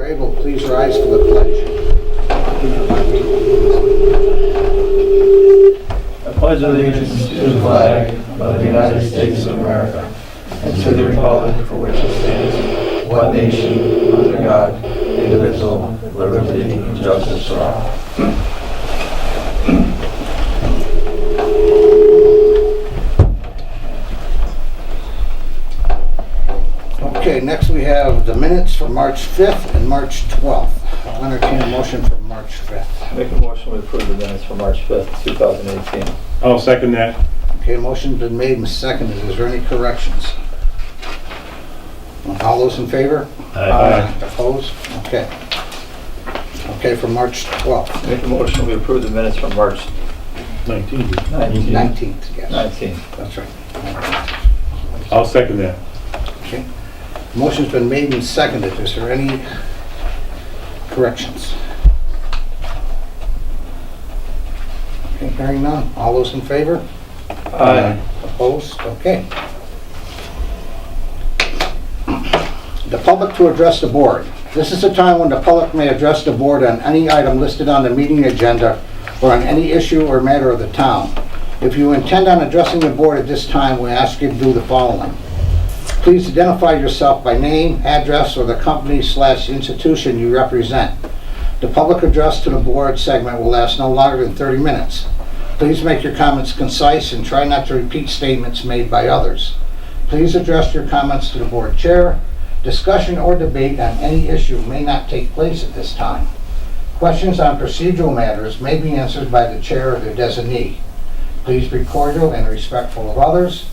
able, please rise for the pledge. I pledge allegiance to the flag of the United States of America and to the republic for which it stands, one nation, under God, indivisible, with liberty and justice for all. Okay, next we have the minutes for March 5th and March 12th. I'll entertain a motion for March 5th. Make a motion to approve the minutes for March 5th, 2018. I'll second that. Okay, motion's been made and seconded. Is there any corrections? All those in favor? Aye. Opposed? Okay. Okay, for March 12th. Make a motion to approve the minutes for March 19. 19th, yes. 19th. That's right. 19th. I'll second that. Okay. Motion's been made and seconded. Is there any corrections? Okay, hearing none. All those in favor? Aye. Opposed? Okay. The public to address the board. This is the time when the public may address the board on any item listed on the meeting agenda or on any issue or matter of the town. If you intend on addressing the board at this time, we ask you to do the following. Please identify yourself by name, address, or the company/institution you represent. The public address to the board segment will last no longer than 30 minutes. Please make your comments concise and try not to repeat statements made by others. Please address your comments to the board chair. Discussion or debate on any issue may not take place at this time. Questions on procedural matters may be answered by the chair or their designee. Please be cordial and respectful of others.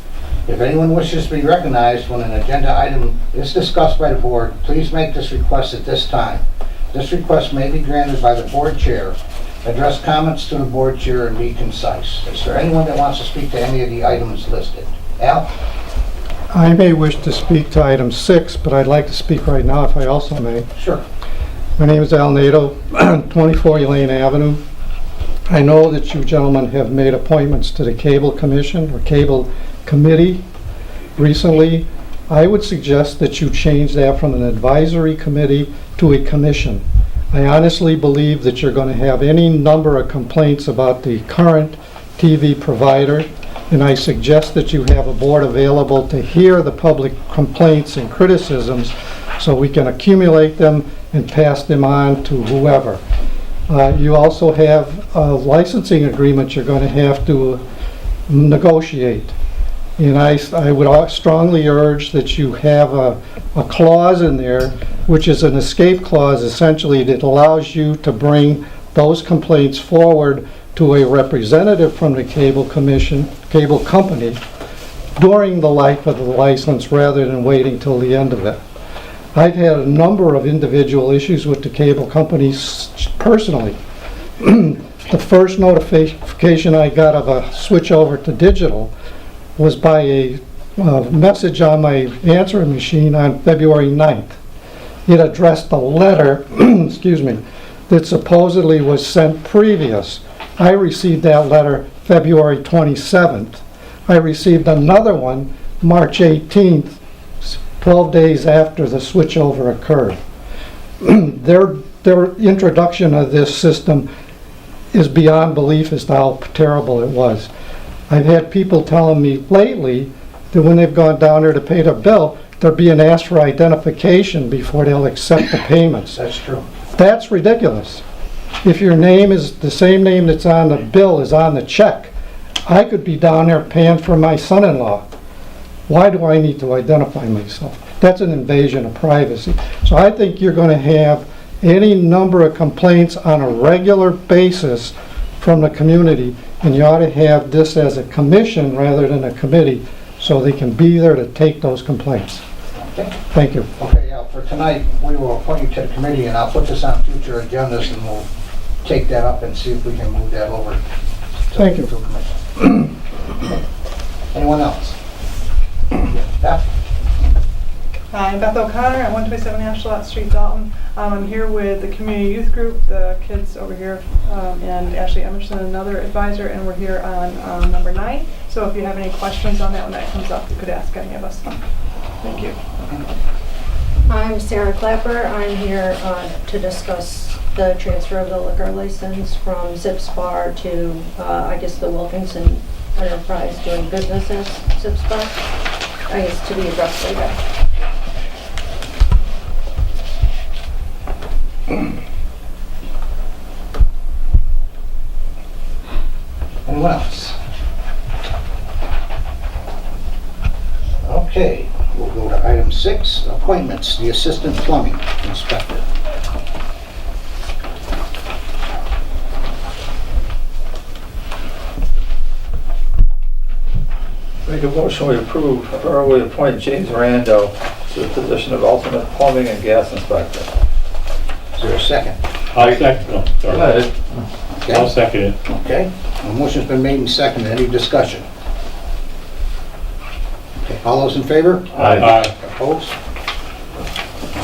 If anyone wishes to be recognized when an agenda item is discussed by the board, please make this request at this time. This request may be granted by the board chair. Address comments to the board chair and be concise. Is there anyone that wants to speak to any of the items listed? Al? I may wish to speak to item 6, but I'd like to speak right now if I also may. Sure. My name is Al Nato, 24 Elaine Avenue. I know that you gentlemen have made appointments to the Cable Commission or Cable Committee recently. I would suggest that you change that from an advisory committee to a commission. I honestly believe that you're going to have any number of complaints about the current TV provider, and I suggest that you have a board available to hear the public complaints and criticisms so we can accumulate them and pass them on to whoever. You also have a licensing agreement you're going to have to negotiate. And I would strongly urge that you have a clause in there, which is an escape clause, essentially, that allows you to bring those complaints forward to a representative from the cable company during the life of the license rather than waiting till the end of it. I've had a number of individual issues with the cable companies personally. The first notification I got of a switch over to digital was by a message on my answering machine on February 9th. It addressed a letter, excuse me, that supposedly was sent previous. I received that letter February 27th. I received another one March 18th, 12 days after the switchover occurred. Their introduction of this system is beyond belief as to how terrible it was. I've had people telling me lately that when they've gone down there to pay their bill, they're being asked for identification before they'll accept the payments. That's true. That's ridiculous. If your name is the same name that's on the bill is on the check, I could be down there paying for my son-in-law. Why do I need to identify myself? That's an invasion of privacy. So I think you're going to have any number of complaints on a regular basis from the community, and you ought to have this as a commission rather than a committee so they can be there to take those complaints. Okay. Thank you. Okay, Al, for tonight, we will appoint you to the committee, and I'll put this on future agendas, and we'll take that up and see if we can move that over to Thank you. the commission. Okay. Anyone else? Beth? Hi, I'm Beth O'Connor at 127 Ashlot Street, Dalton. I'm here with the community youth group, the kids over here, and Ashley Emerson, another advisor, and we're here on number 9. So if you have any questions on that when that comes up, you could ask any of us. Thank you. I'm Sarah Clapper. I'm here to discuss the transfer of the liquor license from Zips Bar to, I guess, the Wilkinson Enterprise doing business as Zips Bar. I guess to be addressed later. Anyone else? Okay, we'll go to item 6, appointments, the Assistant Plumbing Inspector. Make a motion we approve or we appoint James Rando to the position of alternate plumbing and gas inspector. Is there a second? I'll second, oh, sorry. I'll Okay, second it. okay. A motion's been made and seconded. Any discussion? Okay, all those in favor? Aye. Opposed?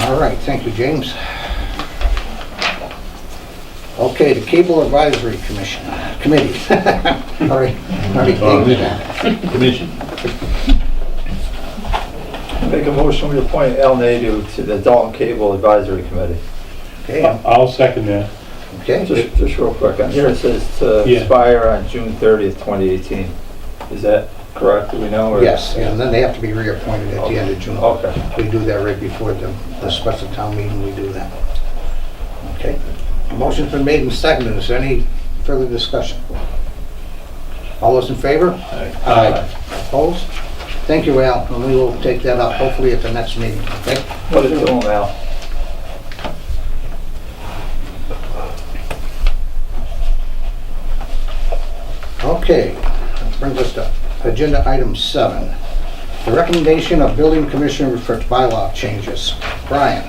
All right, thank you, James. Okay, the Cable Advisory Committee. Already named that. Commission. Make a motion we appoint Al Nadu to the Dalton Cable Advisory Committee. Okay, I'll second that. okay. Just real quick, on here it says to Yeah. expire on June 30th, 2018. Is that correct? Do we know? or- Yes, and then they have to be reappointed at the end of June. Okay. We do that right before the special town meeting, we do that. Okay. A motion's been made and seconded. Is there any further discussion? All those in favor? Aye. Opposed? Thank you, Al, and we will take that up hopefully at the next meeting, okay? What is it doing now? Okay, that brings us to agenda item 7. The recommendation of building commissioner for bylaw changes. Brian.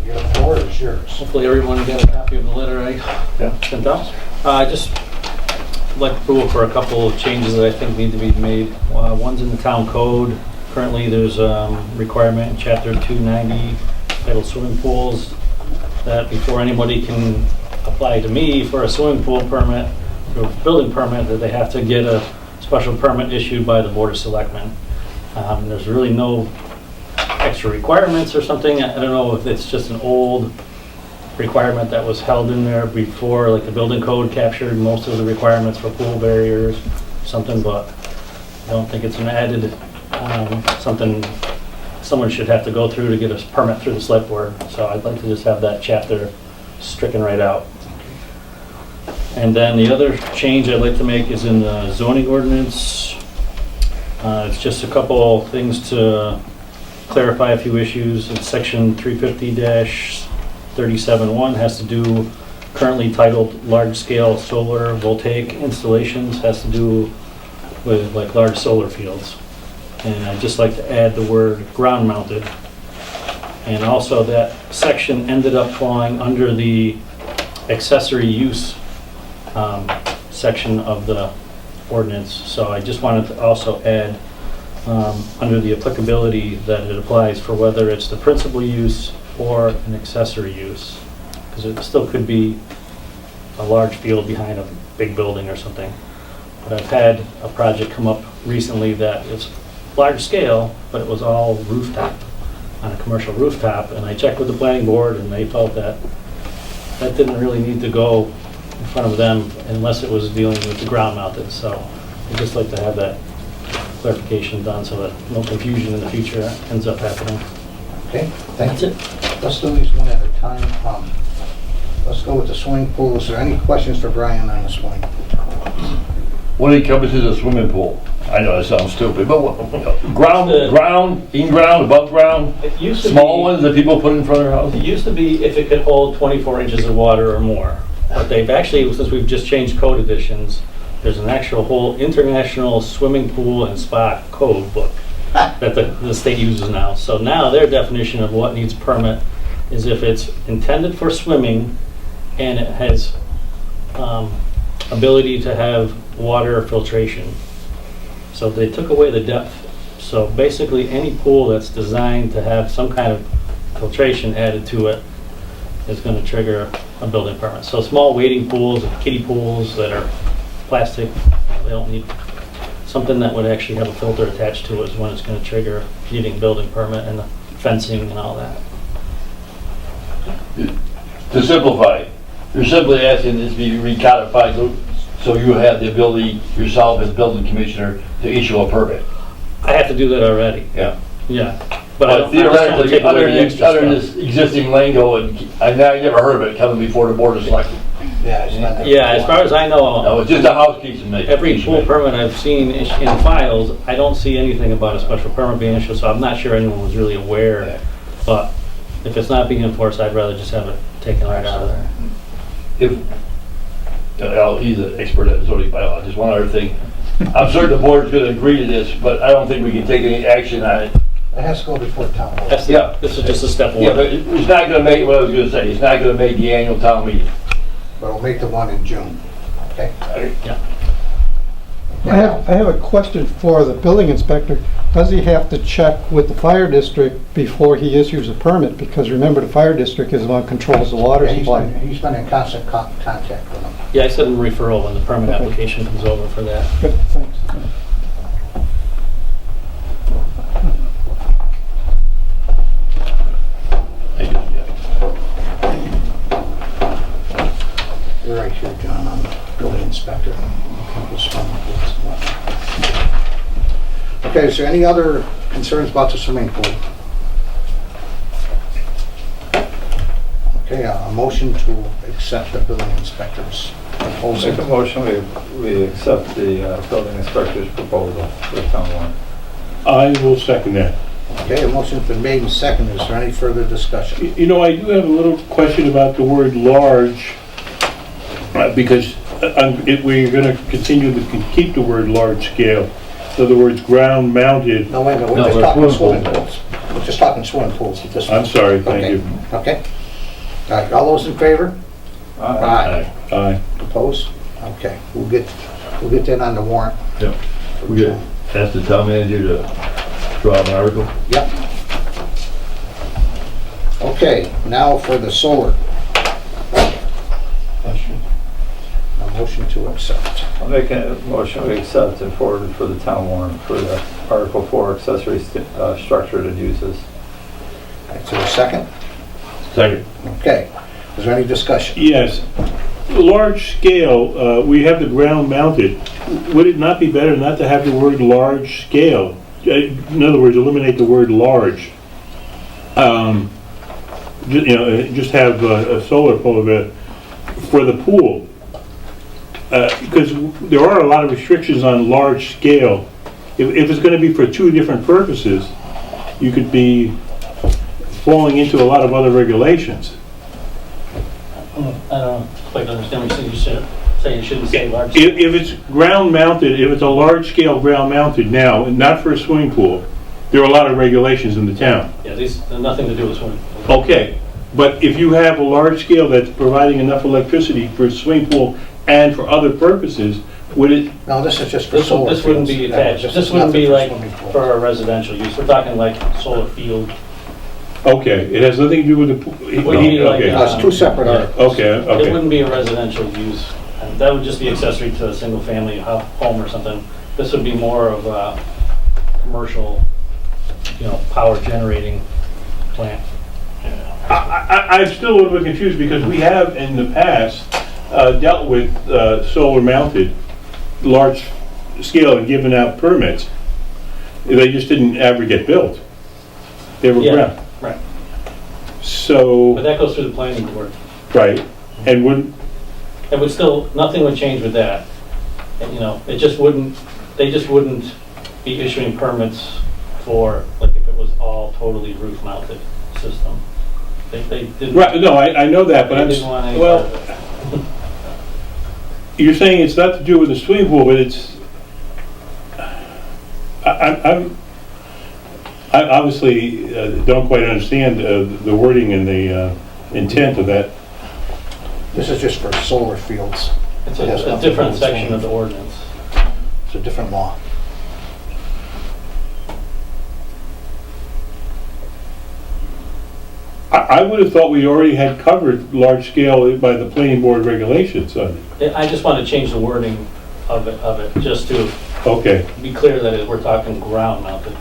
Your floor is yours. Hopefully everyone got a copy of the letter I sent out. I just like approval for a couple of changes that I think need to be made. One's in the town code. Currently, there's a requirement in chapter 290 titled swimming pools that before anybody can apply to me for a swimming pool permit or building permit, that they have to get a special permit issued by the Board of Selectmen. There's really no extra requirements or something. I don't know if it's just an old requirement that was held in there before, like the building code captured most of the requirements for pool barriers, something, but I don't think it's an added, something someone should have to go through to get a permit through the select board. So I'd like to just have that chapter stricken right out. And then the other change I'd like to make is in the zoning ordinance. It's just a couple things to clarify a few issues. In section 350-37-1 has to do, currently titled large-scale solar voltaic installations, has to do with like large solar fields. And I'd just like to add the word ground mounted. And also that section ended up falling under the accessory use section of the ordinance. So I just wanted to also add under the applicability that it applies for whether it's the principal use or an accessory use. Because it still could be a large field behind a big building or something. But I've had a project come up recently that is large scale, but it was all rooftop, on a commercial rooftop, and I checked with the planning board and they felt that that didn't really need to go in front of them unless it was dealing with the ground mounted. So I'd just like to have that clarification done so that no confusion in the future ends up happening. Okay, thank That's you. it. Let's do these one at a time. Let's go with the swimming pool. Is there any questions for Brian on the swimming pool? What encompasses a swimming pool? I know that sounds stupid, but what, ground, in-ground, above ground, It used to small be- ones that people put in front of their house? It used to be if it could hold 24 inches of water or more. But they've actually, since we've just changed code editions, there's an actual whole international swimming pool and spa code book that the state uses now. So now their definition of what needs permit is if it's intended for swimming and it has ability to have water filtration. So they took away the depth. So basically any pool that's designed to have some kind of filtration added to it is going to trigger a building permit. So small wading pools, kiddie pools that are plastic, they don't need something that would actually have a filter attached to it is when it's gonna trigger needing building permit and the fencing and all that. To simplify, you're simply asking this to be recodified so you have the ability yourself as building commissioner to issue a permit. I have to do that already, Yeah. yeah. But I But don't, I'm just trying to theoretically, take away the extra under stuff. this existing lingo, and I never heard of it coming before the board of selectmen. Yeah, it's not- Yeah, as far as I No, know, it's just a housekeeping measure. every pool permit I've seen in files, I don't see anything about a special permit being issued, so I'm not sure anyone was really aware. But if it's not being enforced, I'd rather just have it taken right out of there. If, he's an expert at zoning bylaw, just one other thing. I'm certain the board's gonna agree to this, but I don't think we can take any action on it. It has to go before town hall. Yeah. This is just a step Yeah, but one. it's not gonna make, what I was gonna say, it's not gonna make the annual town meeting. But we'll make the one in June, okay? I have a question for the building inspector. Does he have to check with the fire district before he issues a permit? Because remember, the fire district is the one who controls the water Yeah, supply. he's been in constant contact with them. Yeah, I send them a referral when the permit Okay. application comes over for that. Good, thanks. You're right here, John, I'm the building inspector. Okay, is there any other concerns about the swimming pool? Okay, a motion to accept the building inspector's proposal. Make a motion, we accept the building inspector's proposal for the town warrant. I will second that. Okay, a motion's been made and seconded. Is there any further discussion? You know, I do have a little question about the word large, because we're going to continue to keep the word large scale. In other words, ground mounted. No, wait a minute, No, we're just we're talking swimming swimming pools. We're just talking swimming pools at this I'm point. sorry, thank you. Okay. All right, all those in favor? Aye. Aye. Opposed? Okay, we'll get that on the warrant. Yep. We get, ask the town manager to draw up an article. Yep. Okay, now for the solar. A motion to accept. I'll make a motion, we accept and forward it for the town warrant for the Article 4 accessory structured and uses. Is there a second? Second. Okay, is there any discussion? Yes. Large scale, we have the ground mounted. Would it not be better not to have the word large scale? In other words, eliminate the word large. Just have a solar pole of it for the pool. Because there are a lot of restrictions on large scale. If it's going to be for two different purposes, you could be falling into a lot of other regulations. I don't quite understand what you said. Say you shouldn't say large. If it's ground mounted, if it's a large scale ground mounted now, and not for a swimming pool, there are a lot of regulations in the town. Yeah, these have nothing to do with swimming. Okay, but if you have a large scale that's providing enough electricity for a swimming pool and for other purposes, would it, No, this is just for solar. This wouldn't be fields. attached. Yeah, This is wouldn't be nothing like swimming pools. for a residential use. We're talking like solar field. okay, it has nothing to do with the pool? It wouldn't be like, Okay. No, it's two separate articles. Okay, It okay. wouldn't be a residential use. And that would just be accessory to a single family home or something. This would be more of a commercial, power generating plant. I'm still a little bit confused because we have in the past dealt with solar mounted, large scale and given out permits. They just didn't ever get built. They were Yeah, ground. right. So, But that goes through the planning board. right, and would, It would still, nothing would change with that. And, it just wouldn't, they just wouldn't be issuing permits for, like, if it was all totally roof mounted system. They didn't. right, no, I know that, but They I'm, didn't want any well, part of it. you're saying it's not to do with the swimming pool, but it's, I obviously don't quite understand the wording and the intent of that. This is just for solar fields. It's It has a nothing to do different with section of swimming the pool. ordinance. It's a different law. I would have thought we already had covered large scale by the planning board regulations. I just want to change the wording of it, just to Okay, be clear that we're talking ground mounted.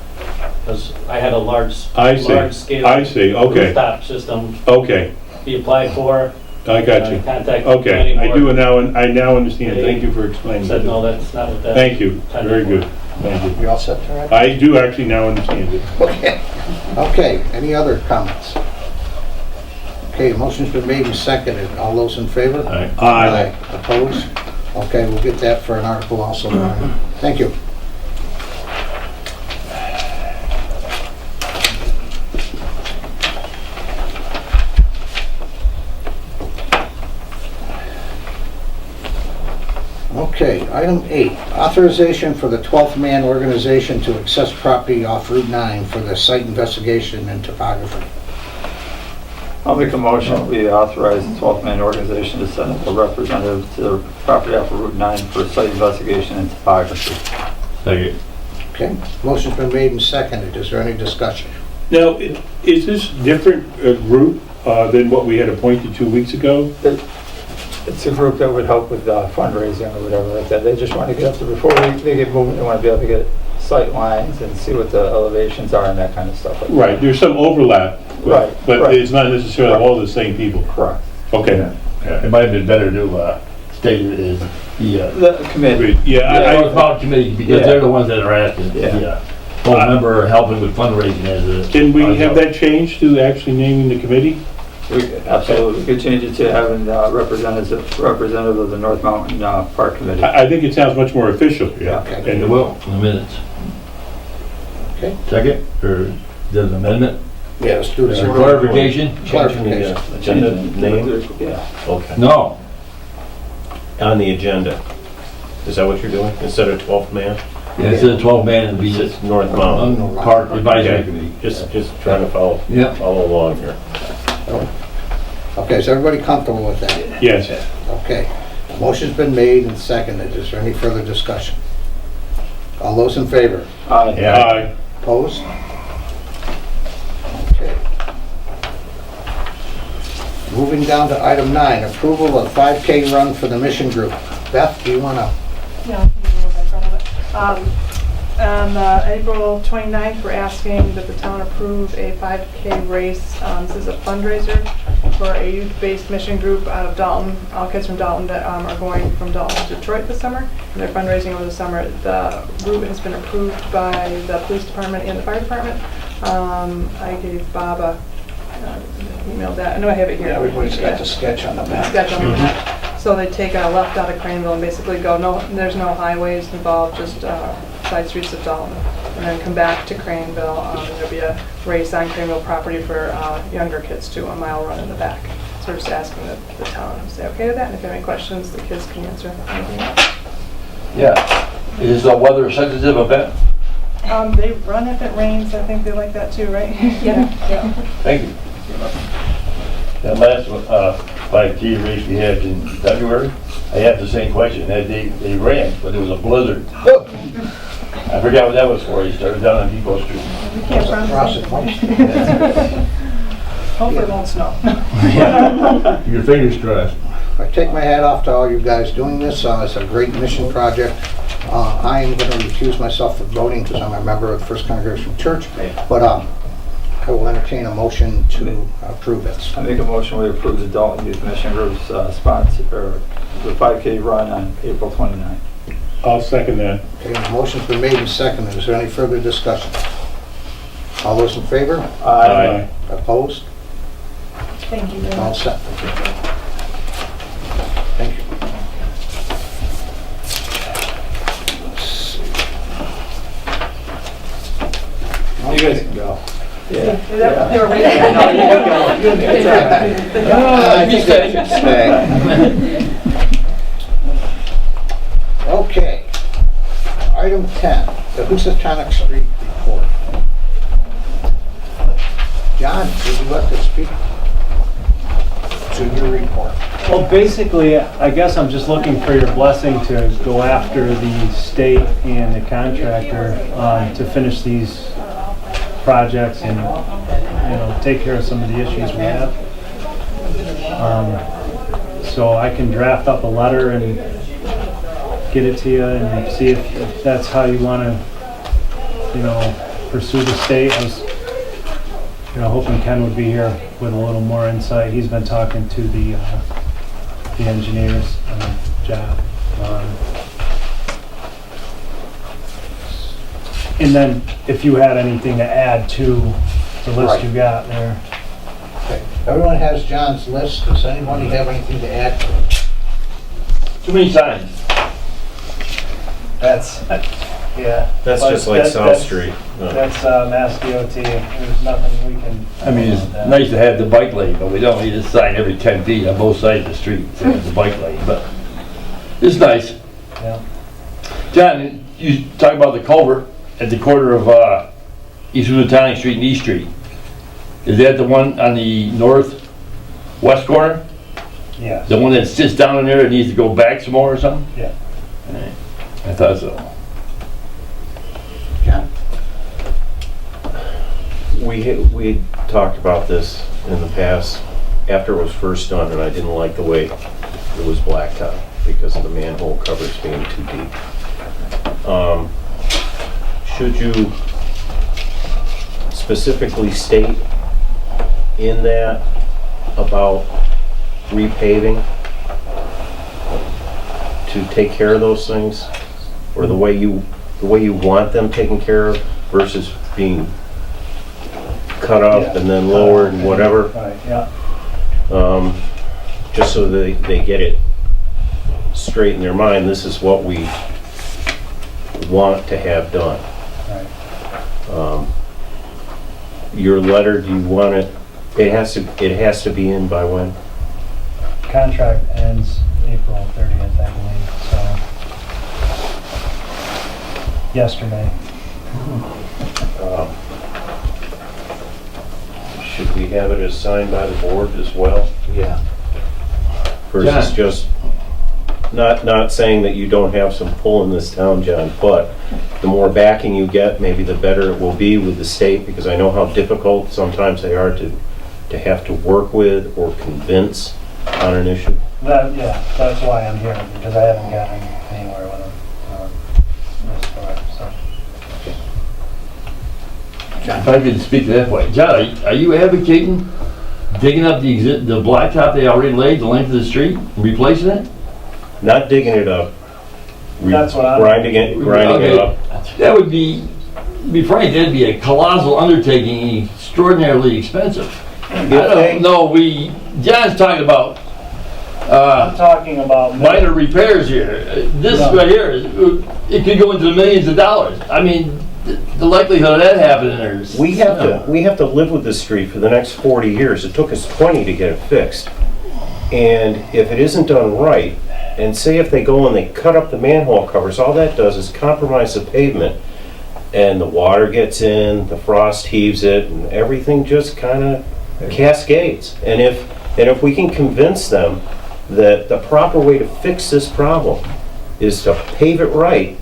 Because I had a large scale I see, okay, rooftop system okay, be applied for. I got you. Contact the Okay, planning I board. do now, I now understand, thank you for explaining Said, no, that. that's not what that. Thank you, very good, thank you. You all set there? Ed? I do actually now understand it. Okay. Okay, any other comments? Okay, motion's been made and seconded. All those in favor? Aye. Opposed? Okay, we'll get that for an article also, Brian. Thank you. Okay, item 8, authorization for the 12th Man Organization to access property off Route 9 for the site investigation and topography. I'll make a motion, we authorize the 12th Man Organization to send a representative to the property off of Route 9 for site investigation and topography. Second. Okay, motion's been made and seconded. Is there any discussion? Now, is this different group than what we had appointed 2 weeks ago? It's a group that would help with fundraising or whatever like that. They just want to get up to, before they get moving, they want to be able to get sight lines and see what the elevations are and that kind of stuff. Like Right, there's some overlap, Right, but right. it's not necessarily all the same people. that. Correct. Okay. It might have been better to state it as The committee. Yeah, North Mountain Committee, because they're the ones that are asking. Yeah. Full member helping with fundraising as a. Can we have that changed to actually naming the committee? Absolutely. We could change it to having representative of the North Mountain Park Committee. I think it sounds much more official. Yeah. Okay. And it will, in the minutes. Okay. Second, or is that an amendment? Yeah, let's do this. Or clarification? Clarification. Agenda name? Yeah. Okay. No. On the agenda. Is that what you're doing? Instead of 12th man? Yeah, it says 12 man and be It's North Mountain. Park Advisory Okay. Committee. Just trying to follow along here. Okay, is everybody comfortable with that? Yes. Okay. Motion's been made and seconded. Is there any further discussion? All those in favor? Aye. Opposed? Okay. Moving down to item 9, approval of 5K run for the mission group. Beth, do you want to? Yeah, I'll give you a little background of it. On April 29th, we're asking that the town approve a 5K race. This is a fundraiser for a youth-based mission group out of Dalton, all kids from Dalton that are going from Dalton to Detroit this summer. And they're fundraising over the summer. The route has been approved by the police department and the fire department. I gave Bob a email that. I know I have it here. Everybody's got the sketch on the map. Sketch on the map. So they take a left out of Craneville and basically go, there's no highways involved, just side streets of Dalton. And then come back to Craneville, and there'll be a race on Craneville property for younger kids too, a mile run in the back. So we're just asking the town to say okay with that, and if you have any questions, the kids can answer anything else. Yeah. Is a weather sensitive event? They run if it rains, I think they like that too, right? Yeah. Thank you. That last 5K race we had in February, I asked the same question. They ran, but it was a blizzard. I forgot what that was for. He started down on Depot Street. We can't promise Cross it, anything. folks. Hopefully it won't snow. Your fingers crossed. I take my hat off to all you guys doing this. It's a great mission project. I am going to recuse myself from voting because I'm a member of the First Congregational Church, but I will entertain a motion to approve it. I make a motion we approve the Dalton Youth Mission Group's sponsor, or the 5K run on April 29th. I'll second that. Okay, the motion's been made and seconded. Is there any further discussion? All those in favor? Aye. Opposed? Thank you very All much. set. Thank you. Let's see. You guys can go. Yeah. They were waiting. No, you can go. I think that should stay. Okay. Item 10, the Housatonic Street report. John, would you like to speak to your report? Well, basically, I guess I'm just looking for your blessing to go after the state and the contractor to finish these projects and, take care of some of the issues we have. So I can draft up a letter and get it to you and see if that's how you want to, you know, pursue the state. I was, you know, hoping Ken would be here with a little more insight. He's been talking to the engineers on the job. And then if you had anything to add to the list you got there. Okay. Everyone has John's list. Does anybody have anything to add to it? Too many signs. That's, yeah. That's But just like that- South that's- Street. That's Mass DOT. There's nothing we can. I mean, it's nice to have the bike lane, but we don't need a sign every 10 feet on both sides of the street, so it's a bike lane, but it's nice. Yeah. John, you talk about the culvert at the corner of East Housatonic Street and East Street. Is that the one on the northwest corner? Yes. The one that sits down in there and needs to go back some more or something? Yeah. Alright. I thought so. John? We talked about this in the past, after it was first done, and I didn't like the way it was blacktop because of the manhole covers being too deep. Should you specifically state in that about repaving to take care of those things? Or the way you want them taken care of versus being cut up and then lowered and whatever? Right, yeah. Just so they get it straight in their mind, this is what we want to have done. Right. Your letter, do you want it, it has to be in by when? Contract ends April 30th, I believe, so. Yesterday. Should we have it as signed by the board as well? Yeah. Versus John. just, not saying that you don't have some pull in this town, John, but the more backing you get, maybe the better it will be with the state, because I know how difficult sometimes they are to have to work with or convince on an issue. Yeah, that's why I'm here, because I haven't gotten anywhere with them. This far, so. If I could speak to that point. John, are you advocating digging up the blacktop they already laid, the length of the street, and replacing it? Not digging it up. That's what I'm- Grinding it up. That would be frank, that'd be a colossal undertaking, extraordinarily expensive. I don't know, John's talking about I'm talking about. minor repairs here. This No. right here, it could go into the millions of dollars. I mean, the likelihood of that happening is... We have to live with this street for the next 40 years. It took us 20 to get it fixed. And if it isn't done right, and say if they go and they cut up the manhole covers, all that does is compromise the pavement, and the water gets in, the frost heaves it, and everything just kind of cascades. And if we can convince them that the proper way to fix this problem is to pave it right.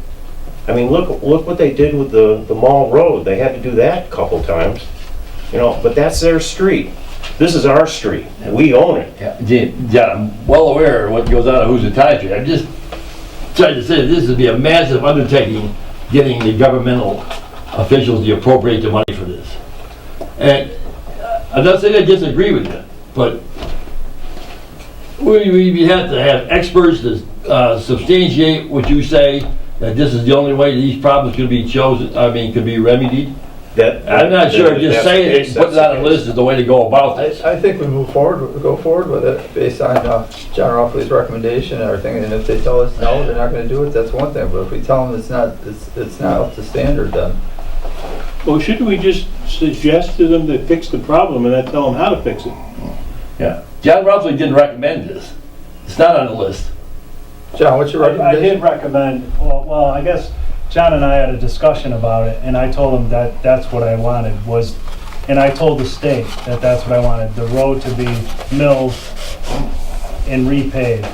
I mean, look what they did with the Mall Road. They had to do that a couple times, you know, but that's their street. This is our street. We own it. Yeah, I'm well aware of what goes on at Housatonic Street. I'm just trying to say that this would be a massive undertaking, getting the governmental officials to appropriate the money for this. And I'm not saying I disagree with you, but we have to have experts to substantiate what you say, that this is the only way these problems could be could be remedied. I'm not sure just saying it, putting it on a list is the way to go about this. I think we go forward with it based on John Ruffley's recommendation and everything, and if they tell us no, they're not gonna do it, that's one thing, but if we tell them it's not up to standard, then. Well, shouldn't we just suggest to them to fix the problem and then tell them how to fix it? Yeah. John Ruffley didn't recommend this. It's not on the list. John, what's your I recommendation? did recommend, well, I guess John and I had a discussion about it, and I told him that that's what I wanted and I told the state that that's what I wanted, the road to be milled and repaved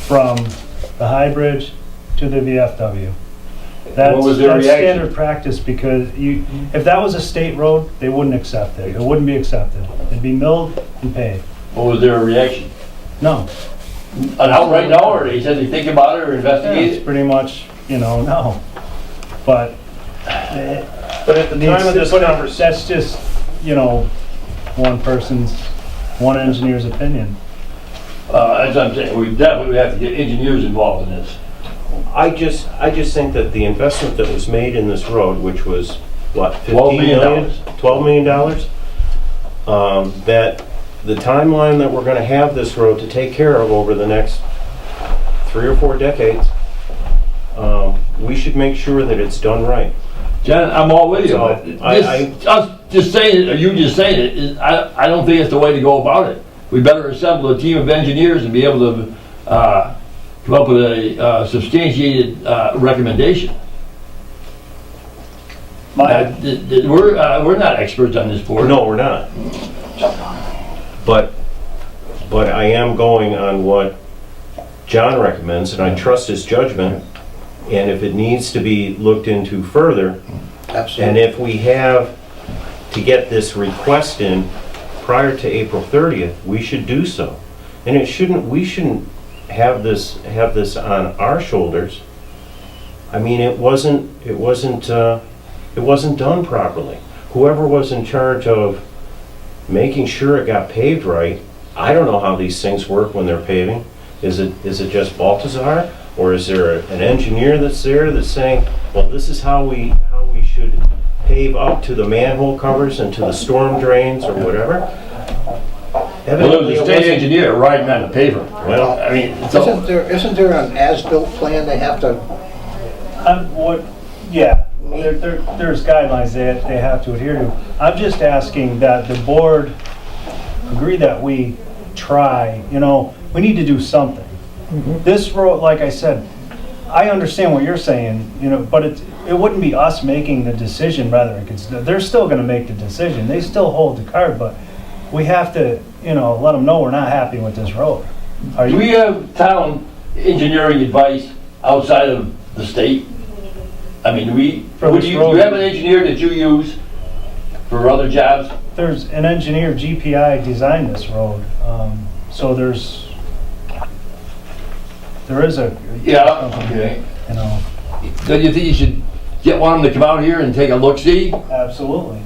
from the High Bridge to the VFW. What was their That's reaction? standard practice, because if that was a state road, they wouldn't accept it. It wouldn't be accepted. It'd be milled and paved. What was their reaction? No. an outright no, or they said they think about it or Yeah, investigate it's it? pretty much, no. But But at the time of this conversation, that's just, one engineer's opinion. That's what I'm saying, we definitely would have to get engineers involved in this. I just think that the investment that was made in this road, which was, what, $12 $15 million. million? $12 million? That the timeline that we're gonna have this road to take care of over the next 3 or 4 decades, we should make sure that it's done right. John, I'm all with you, So, but I- us just saying it, or you just saying it, I don't think it's the way to go about it. We better assemble a team of engineers and be able to come up with a substantiated recommendation. We're not experts on this board. No, we're not. But I am going on what John recommends, and I trust his judgment. And if it needs to be looked into further, and Absolutely. if we have to get this request in prior to April 30th, we should do so. And we shouldn't have this on our shoulders. I mean, it wasn't done properly. Whoever was in charge of making sure it got paved right, I don't know how these things work when they're paving. Is it just Baltazar? Or is there an engineer that's there that's saying, well, this is how we should pave up to the manhole covers and to the storm drains or whatever? Well, there's a state engineer riding on the paver. Well, I mean, it's all, Isn't there an as-built plan they have to, There's guidelines that they have to adhere to. I'm just asking that the board agree that we try, we need to do something. This road, like I said, I understand what you're saying, but it wouldn't be us making the decision, rather, they're still gonna make the decision. They still hold the card, but we have to, let them know we're not happy with this road. do we have town engineering advice outside of the state? I mean, do you have an engineer that you use for other jobs? There's an engineer, GPI, designed this road, so there is a. Yeah, okay. Do you think you should get one of them to come out here and take a look-see? Absolutely,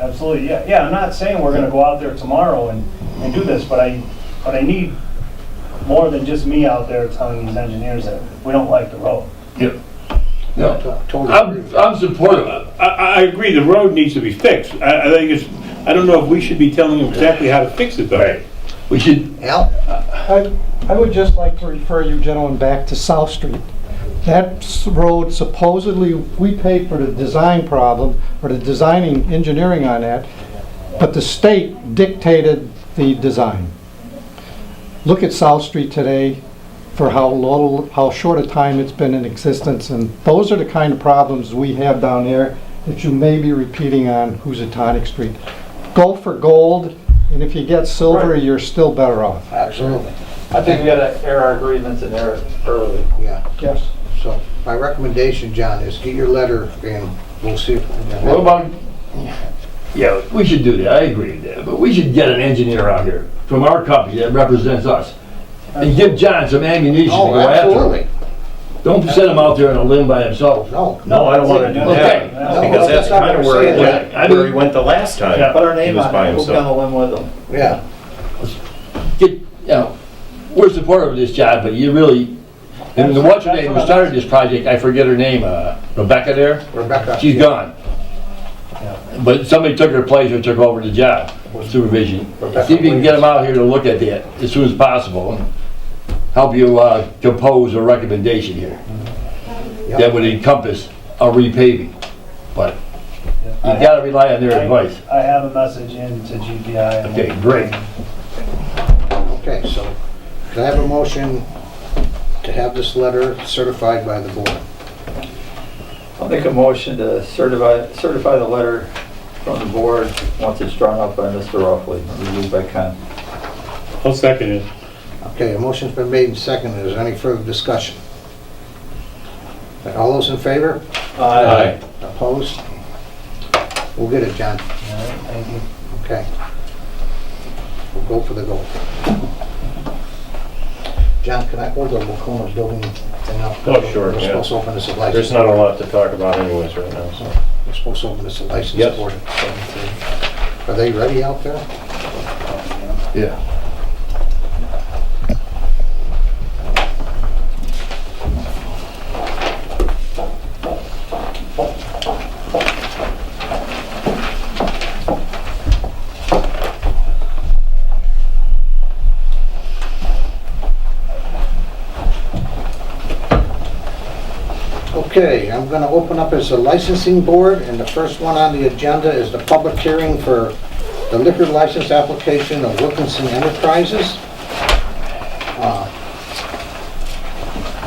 yeah, I'm not saying we're gonna go out there tomorrow and do this, but I need more than just me out there telling these engineers that we don't like the road. Yep. No, totally agree. I'm supportive of it. I agree, the road needs to be fixed. I think I don't know if we should be telling them exactly how to fix it, though. Right. We should, Al? I would just like to refer you gentlemen back to South Street. That road supposedly, we paid for the design problem, or the designing, engineering on that, but the state dictated the design. Look at South Street today, for how short a time it's been in existence, and those are the kind of problems we have down there that you may be repeating on Housatonic Street. Go for gold, and if you get silver, you're still better off. Absolutely. I think we gotta air our agreements and air it early. Yeah. Yes. So my recommendation, John, is get your letter and we'll see. what about, yeah, we should do that, I agree with that, but we should get an engineer out here from our company that represents us. And give John some ammunition to Oh, go after him. absolutely. Don't set him out there on a limb by himself. No. no, I don't want to do Okay. that, because that's kind of where he went the last time. Put our He name was on by it, we'll be on himself. the limb with them. Yeah. We're supportive of this job, but you really, and the what's her name who started this project, I forget her name, Rebecca there? Rebecca. She's gone. But somebody took her place or took over the job, supervision. See if you can get them out here to look at that as soon as possible and help you compose a recommendation here that would encompass a repaving. But you gotta rely on their advice. I have a message in to GPI. Okay, great. Okay, so can I have a motion to have this letter certified by the board? I'll make a motion to certify the letter from the board once it's drawn up by Mr. Ruffley, reviewed by Ken. I'll second it. Okay, a motion's been made and seconded. Is there any further discussion? All those in favor? Aye. Opposed? We'll get it, John. Thank you. Okay. We'll go for the gold. John, can I hold the Wacona building thing up? Oh, sure, We're yeah. supposed to open this at license. There's not a lot to talk about anyways right now, so. We're supposed to open this at license Yes. board at 7:30. Are they ready out there? Yeah. Okay, I'm going to open up as a licensing board, and the first one on the agenda is the public hearing for the liquor license application of Wilkinson Enterprises.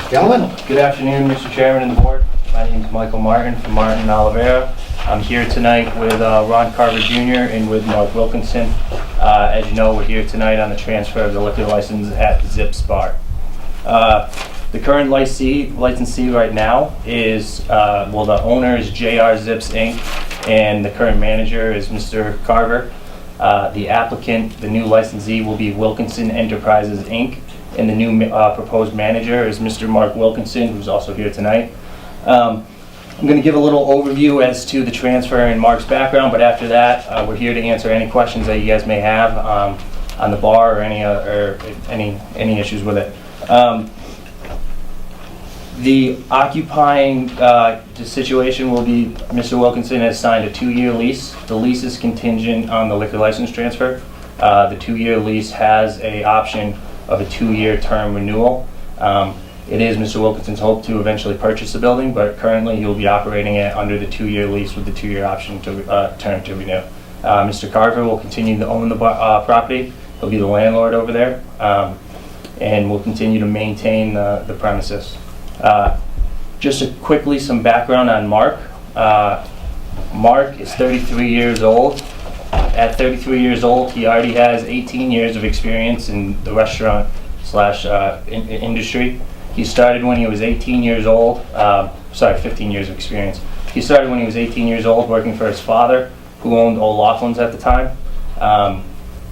Gentlemen? Good afternoon, Mr. Chairman and the board. My name is Michael Martin from Martin and Oliveira. I'm here tonight with Ron Carver Jr. and with Mark Wilkinson. As you know, we're here tonight on the transfer of the liquor license at Zips Bar. The current licensee right now is, well, the owner is JR Zips Inc. and the current manager is Mr. Carver. The applicant, the new licensee, will be Wilkinson Enterprises Inc. and the new proposed manager is Mr. Mark Wilkinson, who's also here tonight. I'm going to give a little overview as to the transfer and Mark's background, but after that, we're here to answer any questions that you guys may have on the bar or any issues with it. The occupying the situation will be Mr. Wilkinson has signed a 2-year lease. The lease is contingent on the liquor license transfer. The 2-year lease has an option of a 2-year term renewal. It is Mr. Wilkinson's hope to eventually purchase the building, but currently he'll be operating it under the 2-year lease with the 2-year option to term to renew. Mr. Carver will continue to own the property. He'll be the landlord over there, and will continue to maintain the premises. Just quickly some background on Mark. Mark is 33 years old. At 33 years old, he already has 18 years of experience in the restaurant / industry. He started when he was 18 years old. 15 years of experience. He started when he was 18 years old working for his father, who owned O'Loughlin's at the time.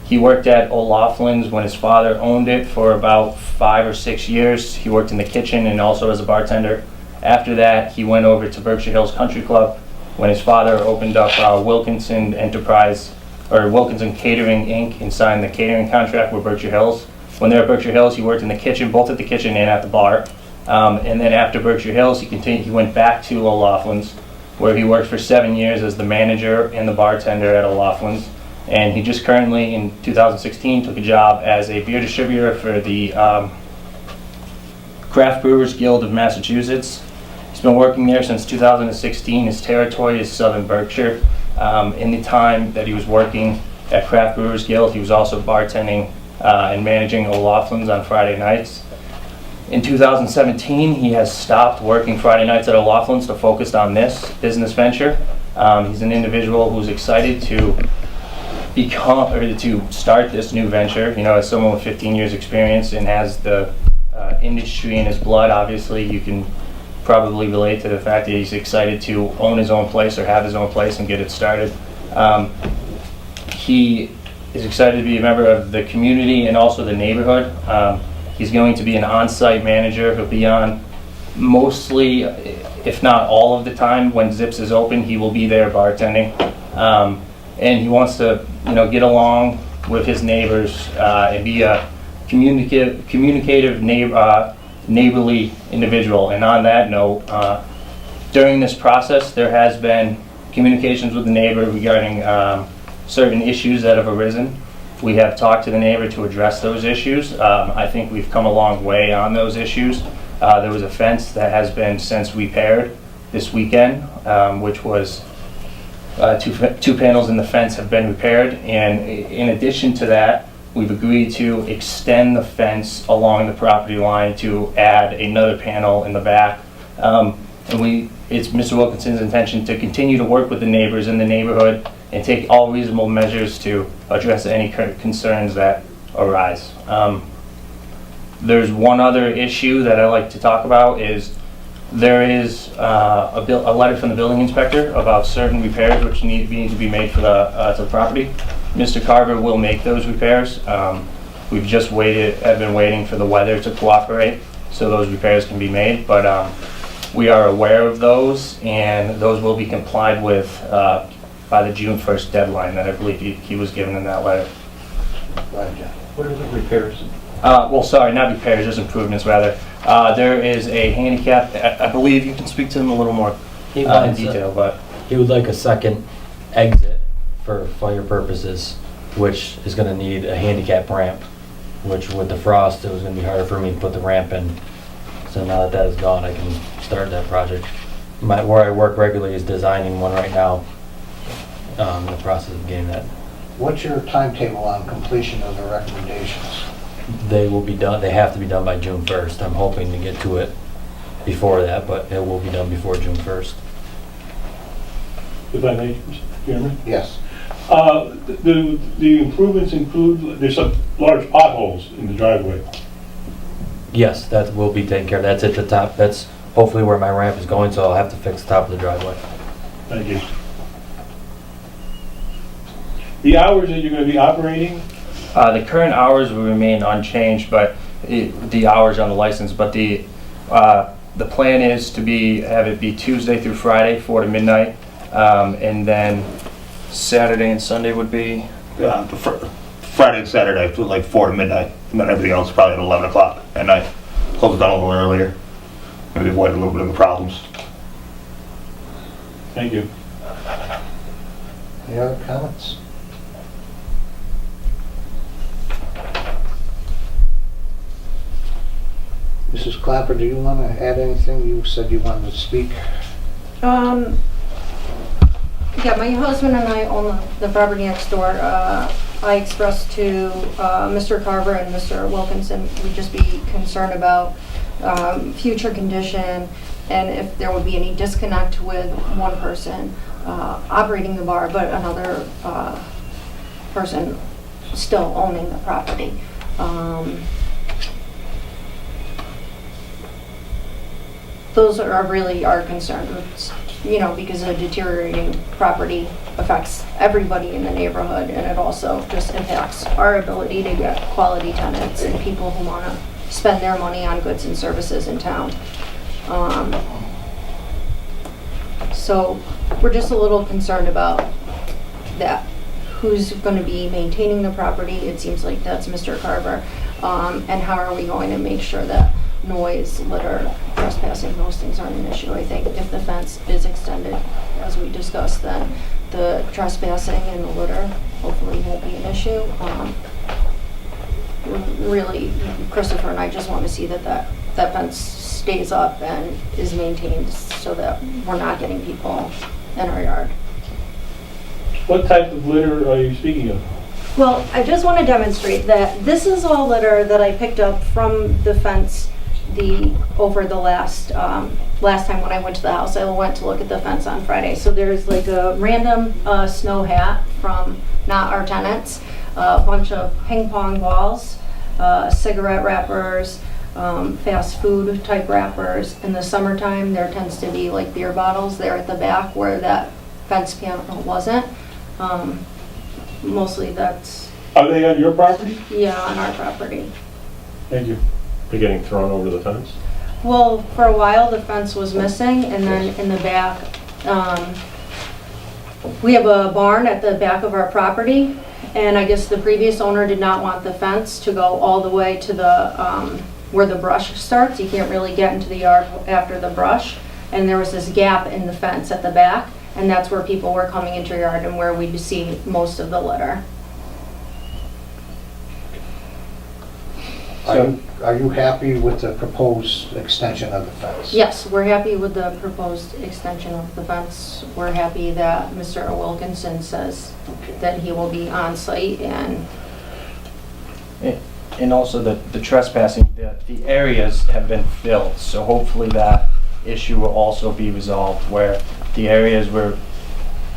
He worked at O'Loughlin's when his father owned it for about 5 or 6 years. He worked in the kitchen and also as a bartender. After that, he went over to Berkshire Hills Country Club when his father opened up Wilkinson Enterprise, or Wilkinson Catering Inc., and signed the catering contract with Berkshire Hills. When they were at Berkshire Hills, he worked in the kitchen, both at the kitchen and at the bar. And then after Berkshire Hills, he went back to O'Loughlin's, where he worked for 7 years as the manager and the bartender at O'Loughlin's. And he just currently, in 2016, took a job as a beer distributor for the Craft Brewers Guild of Massachusetts. He's been working there since 2016. His territory is Southern Berkshire. In the time that he was working at Craft Brewers Guild, he was also bartending and managing O'Loughlin's on Friday nights. In 2017, he has stopped working Friday nights at O'Loughlin's to focus on this business venture. He's an individual who's excited to start this new venture. You know, as someone with 15 years experience and has the industry in his blood, obviously you can probably relate to the fact that he's excited to own his own place or have his own place and get it started. He is excited to be a member of the community and also the neighborhood. He's going to be an on-site manager. He'll be on mostly, if not all of the time, when Zips is open, he will be there bartending. And he wants to, get along with his neighbors and be a communicative neighborly individual. And on that note, during this process, there has been communications with the neighbor regarding certain issues that have arisen. We have talked to the neighbor to address those issues. I think we've come a long way on those issues. There was a fence that has been since repaired this weekend, which was two panels in the fence have been repaired, and in addition to that, we've agreed to extend the fence along the property line to add another panel in the back. It's Mr. Wilkinson's intention to continue to work with the neighbors in the neighborhood and take all reasonable measures to address any concerns that arise. There's one other issue that I like to talk about is there is a letter from the building inspector about certain repairs which need to be made for to the property. Mr. Carver will make those repairs. We've just have been waiting for the weather to cooperate so those repairs can be made, but we are aware of those, and those will be complied with by the June 1st deadline that I believe he was given in that letter. What are the repairs? Well, sorry, not repairs, just improvements rather. There is a handicap, I believe you can speak to him a little more He in wants detail, but He would like a second exit for fire purposes, which is gonna need a handicap ramp, which with the frost, it was gonna be harder for me to put the ramp in. So now that that is gone, I can start that project. Where I work regularly is designing one right now, in the process of getting that. What's your timetable on completion of the recommendations? They will be done, they have to be done by June 1st. I'm hoping to get to it before that, but it will be done before June 1st. If I may, Mr. Chairman? Yes. The improvements include, there's some large potholes in the driveway. Yes, that will be taken care of. That's at the top. That's hopefully where my ramp is going, so I'll have to fix the top of the driveway. Thank you. The hours that you're going to be operating, the current hours will remain unchanged, but the hours on the license, but the plan is to have it be Tuesday through Friday, 4 to midnight, and then Saturday and Sunday would be? Friday and Saturday, like 4 to midnight, and then everything else probably at 11 o'clock at night. Close it down a little earlier, maybe avoid a little bit of the problems. thank you. Any other comments? Mrs. Clapper, do you want to add anything? You said you wanted to speak. Yeah, my husband and I own the property next door. I expressed to Mr. Carver and Mr. Wilkinson, we'd just be concerned about future condition and if there would be any disconnect with one person operating the bar, but another person still owning the property. Those are really our concerns, you know, because a deteriorating property affects everybody in the neighborhood, and it also just impacts our ability to get quality tenants and people who want to spend their money on goods and services in town. So we're just a little concerned about that. Who's going to be maintaining the property? It seems like that's Mr. Carver. And how are we going to make sure that noise, litter, trespassing, those things aren't an issue? I think if the fence is extended, as we discussed, then the trespassing and the litter hopefully won't be an issue. Really, Christopher and I just want to see that fence stays up and is maintained so that we're not getting people in our yard. What type of litter are you speaking of? Well, I just want to demonstrate that this is all litter that I picked up from the fence over the last time when I went to the house. I went to look at the fence on Friday. So there's like a random snow hat from not our tenants, a bunch of ping pong balls, cigarette wrappers, fast food type wrappers. In the summertime, there tends to be like beer bottles there at the back where that fence panel wasn't. Mostly that's... Are they on your property? Yeah, on our property. Thank you. They're getting thrown over the fence? Well, for a while the fence was missing, and then in the back, we have a barn at the back of our property, and I guess the previous owner did not want the fence to go all the way to the where the brush starts. You can't really get into the yard after the brush, and there was this gap in the fence at the back, and that's where people were coming into your yard and where we'd see most of the litter. Are you happy with the proposed extension of the fence? Yes, we're happy with the proposed extension of the fence. We're happy that Mr. Wilkinson says that he will be on site and also the trespassing, the areas have been filled, so hopefully that issue will also be resolved, where the areas where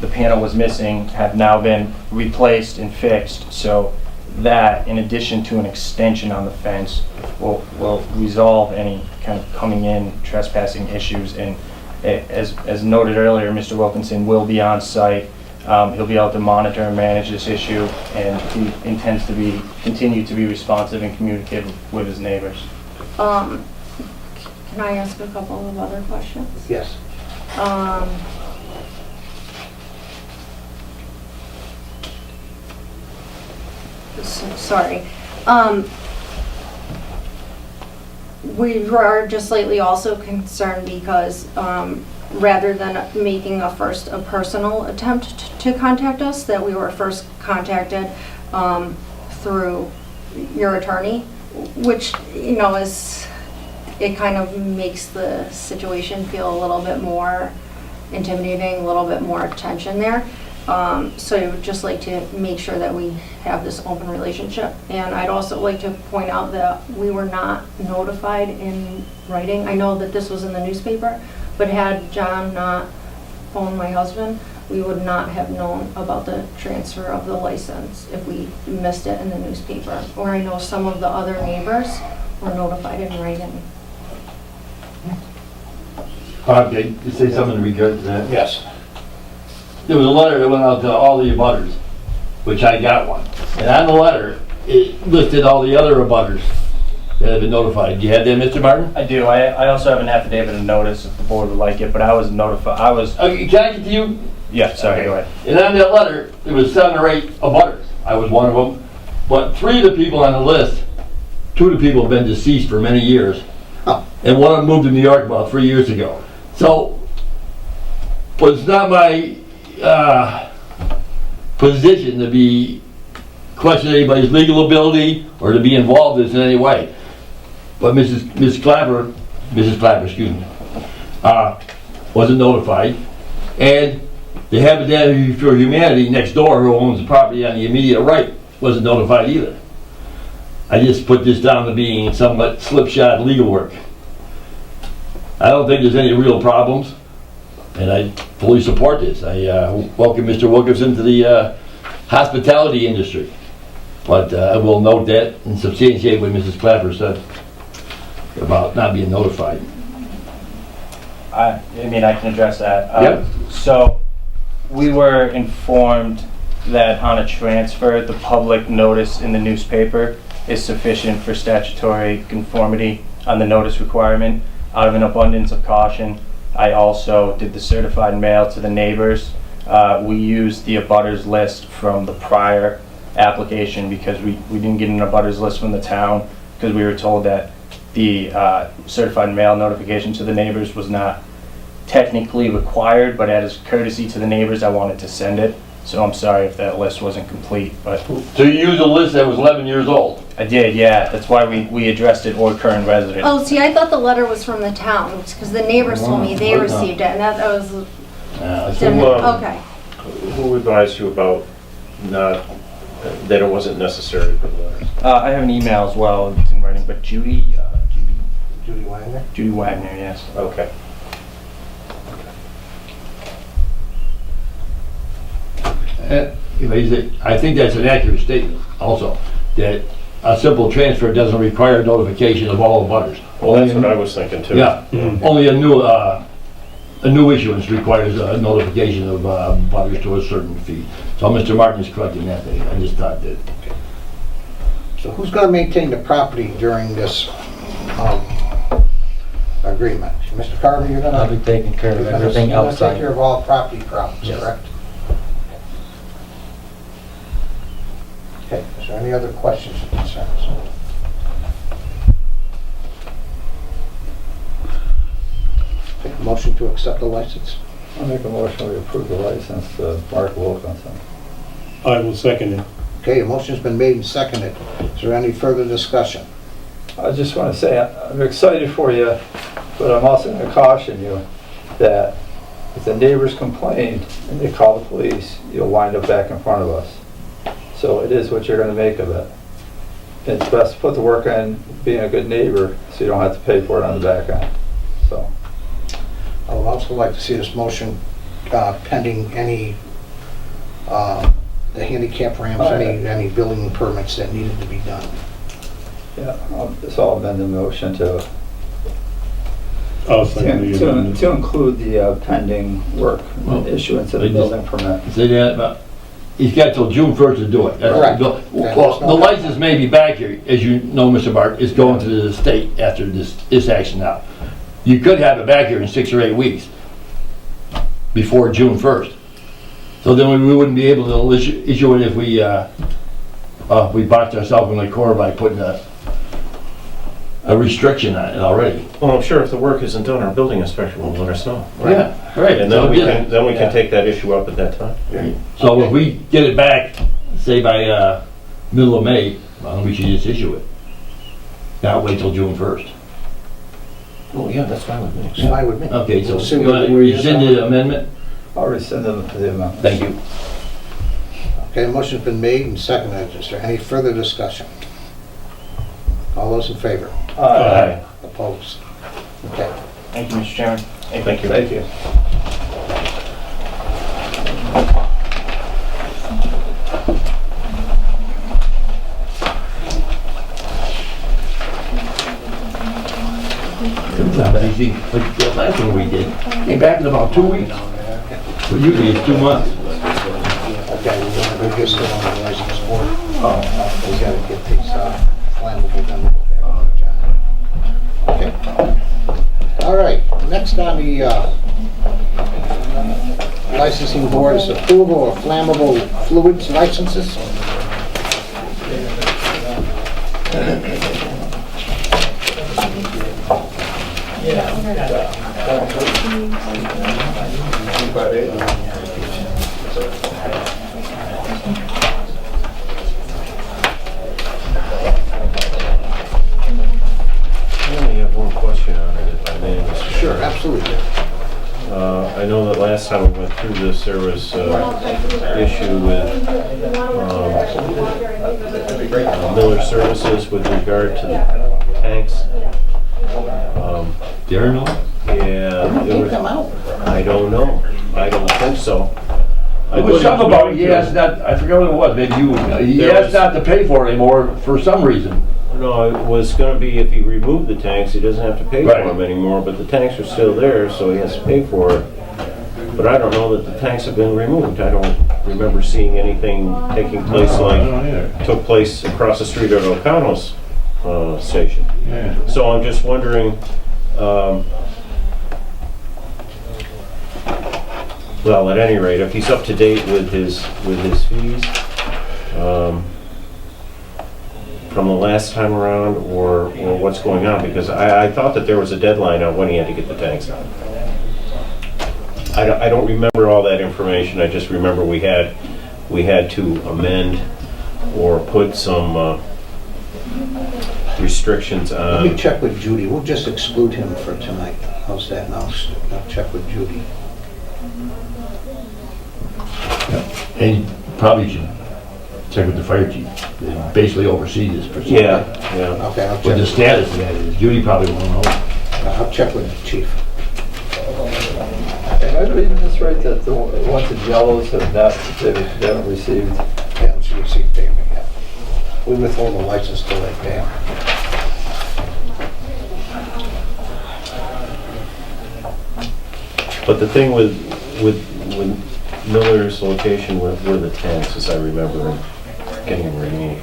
the panel was missing have now been replaced and fixed, so that, in addition to an extension on the fence, will resolve any kind of coming in trespassing issues. And as noted earlier, Mr. Wilkinson will be on site He'll be able to monitor and manage this issue, and he intends to continue to be responsive and communicative with his neighbors. Can I ask a couple of other questions? Yes. Sorry. We were just slightly also concerned because rather than making a personal attempt to contact us, that we were first contacted through your attorney, which, you know, it kind of makes the situation feel a little bit more intimidating, a little bit more tension there. So I would just like to make sure that we have this open relationship. And I'd also like to point out that we were not notified in writing. I know that this was in the newspaper, but had John not phoned my husband, we would not have known about the transfer of the license if we missed it in the newspaper. Or I know some of the other neighbors were notified in writing. Okay, you say something in regards to that? Yes. There was a letter that went out to all the abutters, which I got one. And on the letter, it listed all the other abutters that had been notified. Do you have that, Mr. Martin? I do. I also have an affidavit of notice if the board would like it, but I was notified. Okay, can I get to you? Yeah, sorry, go ahead. And on that letter, there was 7 or 8 abutters. I was one of them. But 3 of the people on the list, 2 of the people have been deceased for many years. Oh. And one of them moved to New York about 3 years ago. So, but it's not my position to be question anybody's legal ability or to be involved in this in any way. But Mrs. Clapper, excuse me, wasn't notified. And the Habitat for Humanity next door, who owns the property on the immediate right, wasn't notified either. I just put this down to being somewhat slipshod legal work. I don't think there's any real problems, and I fully support this. I welcome Mr. Wilkinson to the hospitality industry. But I will note that and substantiate what Mrs. Clapper said about not being notified. I mean, I can address that. Yep. So, we were informed that on a transfer, the public notice in the newspaper is sufficient for statutory conformity on the notice requirement. Out of an abundance of caution, I also did the certified mail to the neighbors. We used the abutters list from the prior application because we didn't get an abutters list from the town because we were told that the certified mail notification to the neighbors was not technically required, but as courtesy to the neighbors, I wanted to send it. So I'm sorry if that list wasn't complete, but... So you used a list that was 11 years old? I did, yeah. That's why we addressed it or current resident. Oh, see, I thought the letter was from the town, because the neighbors told me they received it, and that was... Okay. Who advised you about that it wasn't necessary for the letters? I have an email as well, it's in writing, but Judy Wagner? Judy Wagner, yes. Okay. I think that's an accurate statement also, that a simple transfer doesn't require notification of all abutters. Well, that's what I was thinking too. Yeah, only a new issuance requires a notification of abutters to a certain fee. So Mr. Martin is correct in that. I just thought that. So who's going to maintain the property during this agreement? Mr. Carver, you're going to... I'll be taking care of everything You're going to take outside. care of all property problems, Yes. correct? Okay, is there any other questions or concerns? Take a motion to accept the license. I'll make a motion to approve the license to Mark Wilkinson. I will second it. Okay, a motion's been made and seconded. Is there any further discussion? I just want to say, I'm excited for you, but I'm also going to caution you that if the neighbors complain and they call the police, you'll wind up back in front of us. So it is what you're going to make of it. It's best to put the work in being a good neighbor so you don't have to pay for it on the back end. So. I would also like to see this motion pending any, the handicap ramps, any building permits that needed to be done. Yeah, so I'll amend the motion to I'll second the amendment. To include the pending work, issuance of the building permit. Say that, but he's got till June 1st to do it. Correct. Well, the license may be back here, as you know, Mr. Bart, is going to the state after this action now. You could have it back here in 6 or 8 weeks before June 1st. So then we wouldn't be able to issue it if we boxed ourselves in the corner by putting a restriction on it already. Well, I'm sure if the work isn't done, our building inspector will let us know. Yeah, right. And then we can take that issue up at that time. So if we get it back, say by middle of May, well, we should just issue it. Not wait till June 1st. Oh, yeah, that's fine with me. It's fine with me. Okay, so We'll see you what want to we- rescind the amendment? I'll rescind the amendment. Thank you. Okay, a motion's been made and seconded. Is there any further discussion? All those in favor? Aye. Opposed? Okay. Thank you, Mr. Chairman. Thank you. Thank you. Sometimes easy, like the last one we did, came back in about 2 weeks. So usually it's 2 months. Okay, we're just still on the license board. We gotta get these flammable done. Okay. All right, next on the licensing board is approval of flammable fluids licenses. I only have one question on it, if I may, Mr. Chairman. Sure, absolutely. I know that last time we went through this, there was issue with Miller Services with regard to the tanks. Darren, no? Yeah, Did he come out? I don't know. I don't think so. It was something about, he asked not, I forgot what it was, maybe you, he There asked was- not to pay for it anymore for some reason. No, it was gonna be if he removed the tanks, he doesn't have to pay for Right. them anymore, but the tanks are still there, so he has to pay for it. But I don't know that the tanks have been removed. I don't remember seeing anything taking place like took place across the street at O'Connell's station. Yeah. So I'm just wondering, well, at any rate, if he's up to date with his fees, from the last time around, or what's going on, because I thought that there was a deadline on when he had to get the tanks out. I don't remember all that information, I just remember we had to amend or put some restrictions Let me on. check with Judy. We'll just exclude him for tonight. How's that now? I'll check with Judy. And you probably should check with the fire chief. They basically oversee this procedure. Yeah. Okay, I'll What the check. status of that is, Judy probably won't know. I'll check with the chief. Am I reading this right, that the ones in yellows have not, they haven't received? Yeah, let's see payment yet. We withhold the license till they pay. But the thing with Miller's location were the tanks, as I remember, getting removed,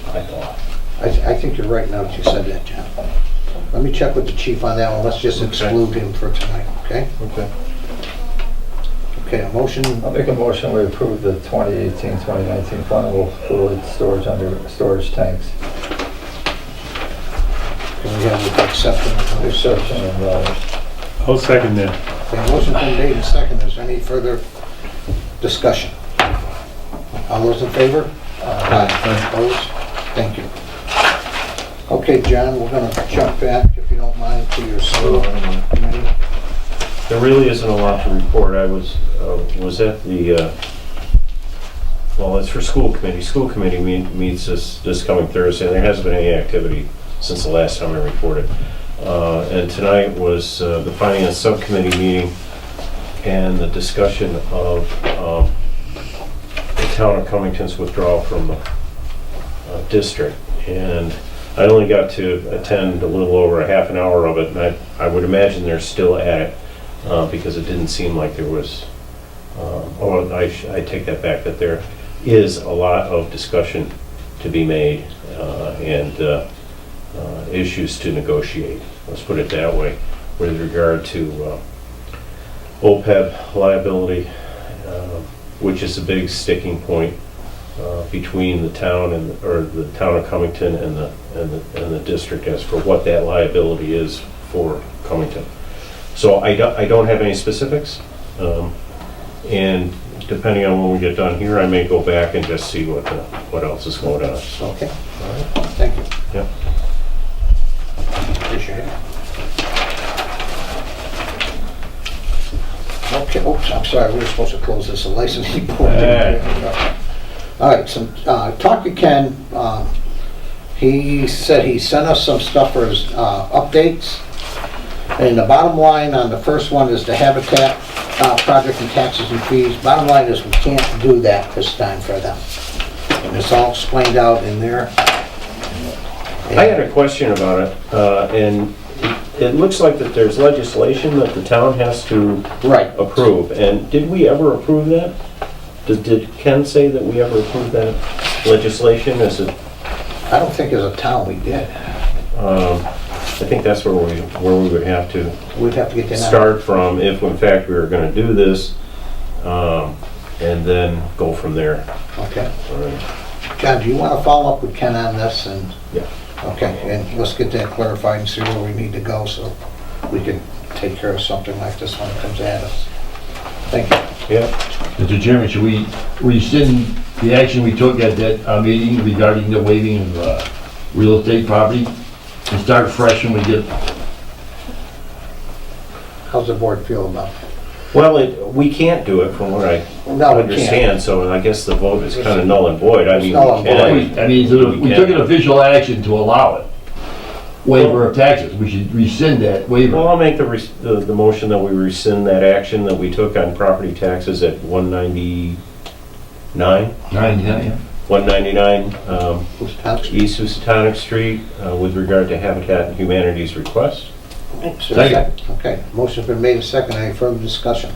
I thought. I think you're right now that you said that, John. Let me check with the chief on that one. Let's just exclude him for tonight, okay? Okay. Okay, a motion, I'll make a motion, we approve the 2018-2019 flammable fluid storage under storage tanks. can we have the exception? Exception of, I'll second that. Okay, motion been made and seconded. Is there any further discussion? All those in favor? Aye. Opposed? Thank you. Okay, John, we're gonna jump back, if you don't mind, to your school committee. There really isn't a lot to report. I was at the, well, it's for school committee. School committee meets this coming Thursday, and there hasn't been any activity since the last time I reported. And tonight was the finance subcommittee meeting and the discussion of the town of Cummington's withdrawal from the district. And I only got to attend a little over a half an hour of it, and I would imagine they're still at it, because it didn't seem like there was, I take that back, that there is a lot of discussion to be made, and issues to negotiate, let's put it that way, with regard to OPEB liability, which is a big sticking point between the town or the town of Cummington and the district as for what that liability is for Cummington. So I don't have any specifics, and depending on when we get done here, I may go back and just see what else is going on. So, Okay, all right, thank you. yeah. Appreciate it. Okay, oops, I'm sorry, we were supposed to close this licensing board. All right, so, talk to Ken, he said he sent us some stuff for his, updates. And the bottom line on the first one is the Habitat, project and taxes and fees. Bottom line is we can't do that this time for them. And it's all explained out in there. I had a question about it, and it looks like that there's legislation that the town has to Right. approve, and did we ever approve that? Did Ken say that we ever approved that legislation? Is it, I don't think as a town we did. I think that's where we would have to We'd have to get that. start from, if in fact we were gonna do this, and then go from there. Okay. All right. John, do you want to follow up with Ken on this and? Yeah. Okay, and let's get that clarified and see where we need to go so we can take care of something like this when it comes at us. Thank you. Yeah. Mr. Chairman, should we rescind the action we took at that meeting regarding the waiving of real estate property and start fresh when we get... How's the board feel about it? Well, we can't do it from what I No, we understand, can't. so I guess the vote is kind of null and void. I It's mean, null and we void. can. I mean, so we took an official action to allow it. Waiver of taxes, we should rescind that waiver. Well, I'll make the motion that we rescind that action that we took on property taxes at 199? 99, yeah. 199 Housatonic? East Housatonic Street with regard to Habitat and Humanity's request. Second. Okay, motion's been made and second. Any further discussion?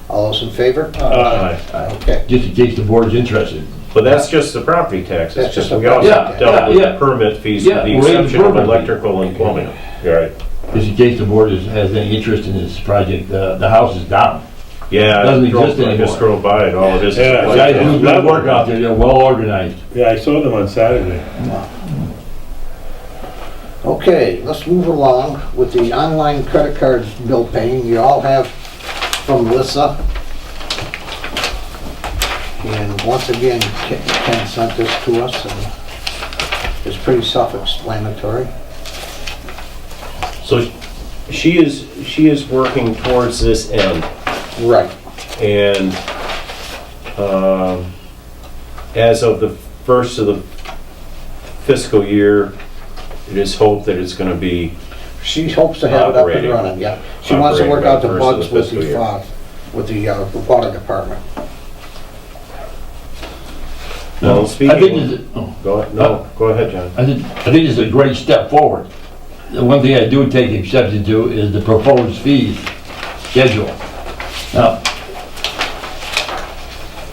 All those in favor? Aye. Okay. Just in case the board's interested. But that's just the property taxes. That's just because the we also property dealt with tax. the permit fees Yeah, with the we're in the exception of permit. electrical and plumbing. You're right. Just in case the board has any interest in this project, the house is down. Yeah, Doesn't I exist just anymore. drove by it, all it is. Yeah, The guys do good work out there, they're well organized. Yeah, I saw them on Saturday. Okay, let's move along with the online credit card bill paying. You all have from Melissa. And once again, Ken sent this to us, and it's pretty self-explanatory. So she is working towards this end, Right. and as of the first of the fiscal year, it is hoped that it's going to be She hopes to have it up and Operating. running, yeah. She wants to work Operating out the by the first of bugs the with fiscal year. with the water department. Well, speaking. I think it's, oh, Go ahead, no, go ahead, John. I think it's a great step forward. The one thing I do take exception to is the proposed fees schedule. Now,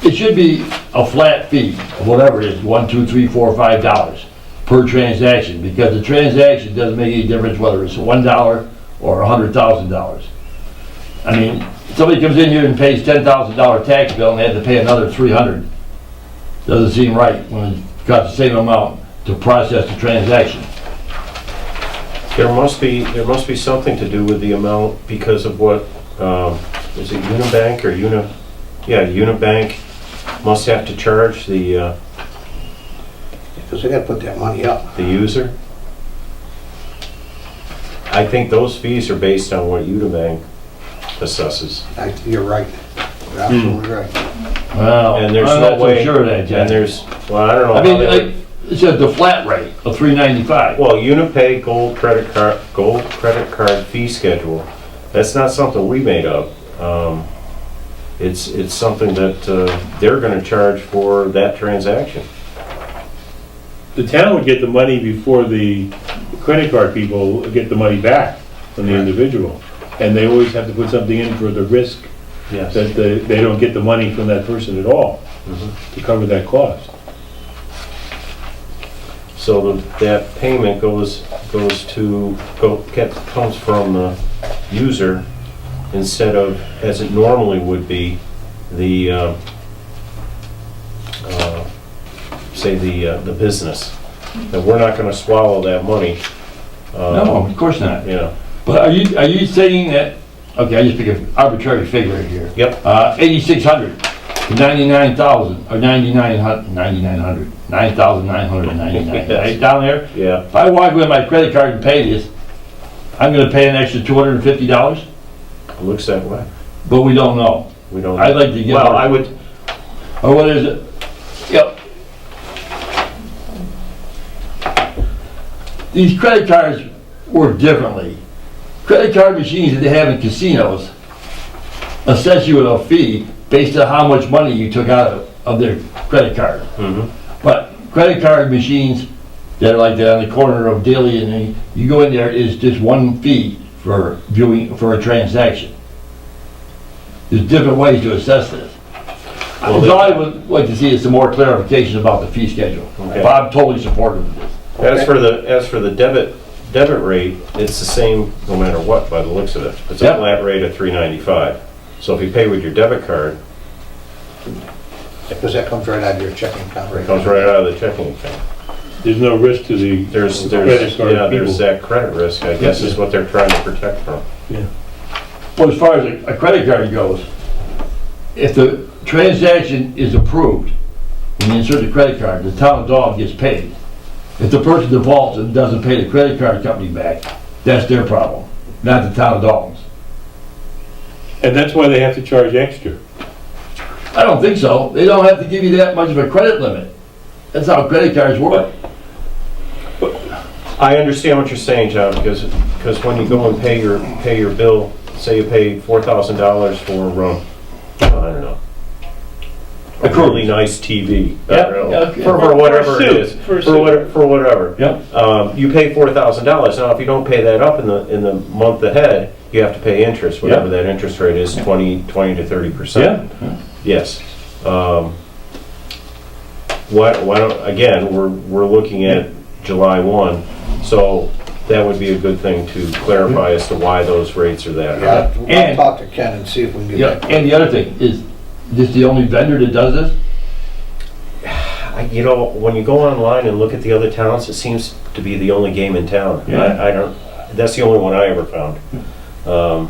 it should be a flat fee, whatever it is, $1, $2, $3, $4, $5 per transaction, because the transaction doesn't make any difference whether it's $1 or $100,000. I mean, somebody comes in here and pays $10,000 tax bill and they have to pay another $300. Doesn't seem right when it's got the same amount to process the transaction. There must be something to do with the amount because of what, is it Unibank or Unibank must have to charge the Because they gotta put that money up. user. I think those fees are based on what Unibank assesses. You're right. You're absolutely right. Well, And there's I'm no not so way, sure of that, Jack. and there's, well, I don't know. I how mean, they would- like, it says the flat rate of $3.95. Well, Unipay gold credit card fee schedule, that's not something we made up. It's something that they're gonna charge for that transaction. the town would get the money before the credit card people get the money back from the individual. And they always have to put something in for the risk Yes. that they don't get the money from that person at all to cover that cost. So that payment comes from the user instead of, as it normally would be, the, say, the business. And we're not gonna swallow that money. No, of course not. Yeah. But are you saying that, okay, I just pick an arbitrary figure here. Yep. 8,600 to 99,000, or 9,900, 9,999, right down there? Yeah. If I walk with my credit card and pay this, I'm gonna pay an extra $250, It looks that way. but we don't know. We don't. I'd like to get. Well, I would, Or what is it? Yep. These credit cards work differently. Credit card machines that they have in casinos assess you with a fee based on how much money you took out of their credit card. But credit card machines that are like that on the corner of Daly and you go in there, is just one fee for viewing, for a transaction. There's different ways to assess this. So I would like to see some more clarification about the fee schedule. Okay. But I'm totally supportive of this. as for the debit rate, it's the same no matter what by the looks of it. It's a Yep. flat rate of $3.95. So if you pay with your debit card, Because that comes right out of your checking account. it comes right out of the checking account. There's no risk to the There's credit card yeah, there's people. that credit risk, I guess, is what they're trying to protect from. Well, as far as a credit card goes, if the transaction is approved, and you insert the credit card, the town of Dalton gets paid. If the person defaults and doesn't pay the credit card company back, that's their problem, not the town of Dalton's. And that's why they have to charge extra. I don't think so. They don't have to give you that much of a credit limit. That's how credit cards work. I understand what you're saying, John, because when you go and pay your bill, say you pay $4,000 for, I don't know, a really nice TV. I don't know, Yeah, okay. for whatever it is, For a for whatever. Yep. You pay $4,000. Now, if you don't pay that up in the month ahead, you have to pay interest, whatever that interest rate is, 20 to 30%. Yeah. Yes. Why don't, again, we're looking at July 1, so that would be a good thing to clarify as to why those rates are that high. Yeah, I'll talk to Ken and see if we can get Yeah, that. and the other thing, is this the only vendor that does this? You know, when you go online and look at the other towns, it seems to be the only game in town. Yeah. I don't, that's the only one I ever found. I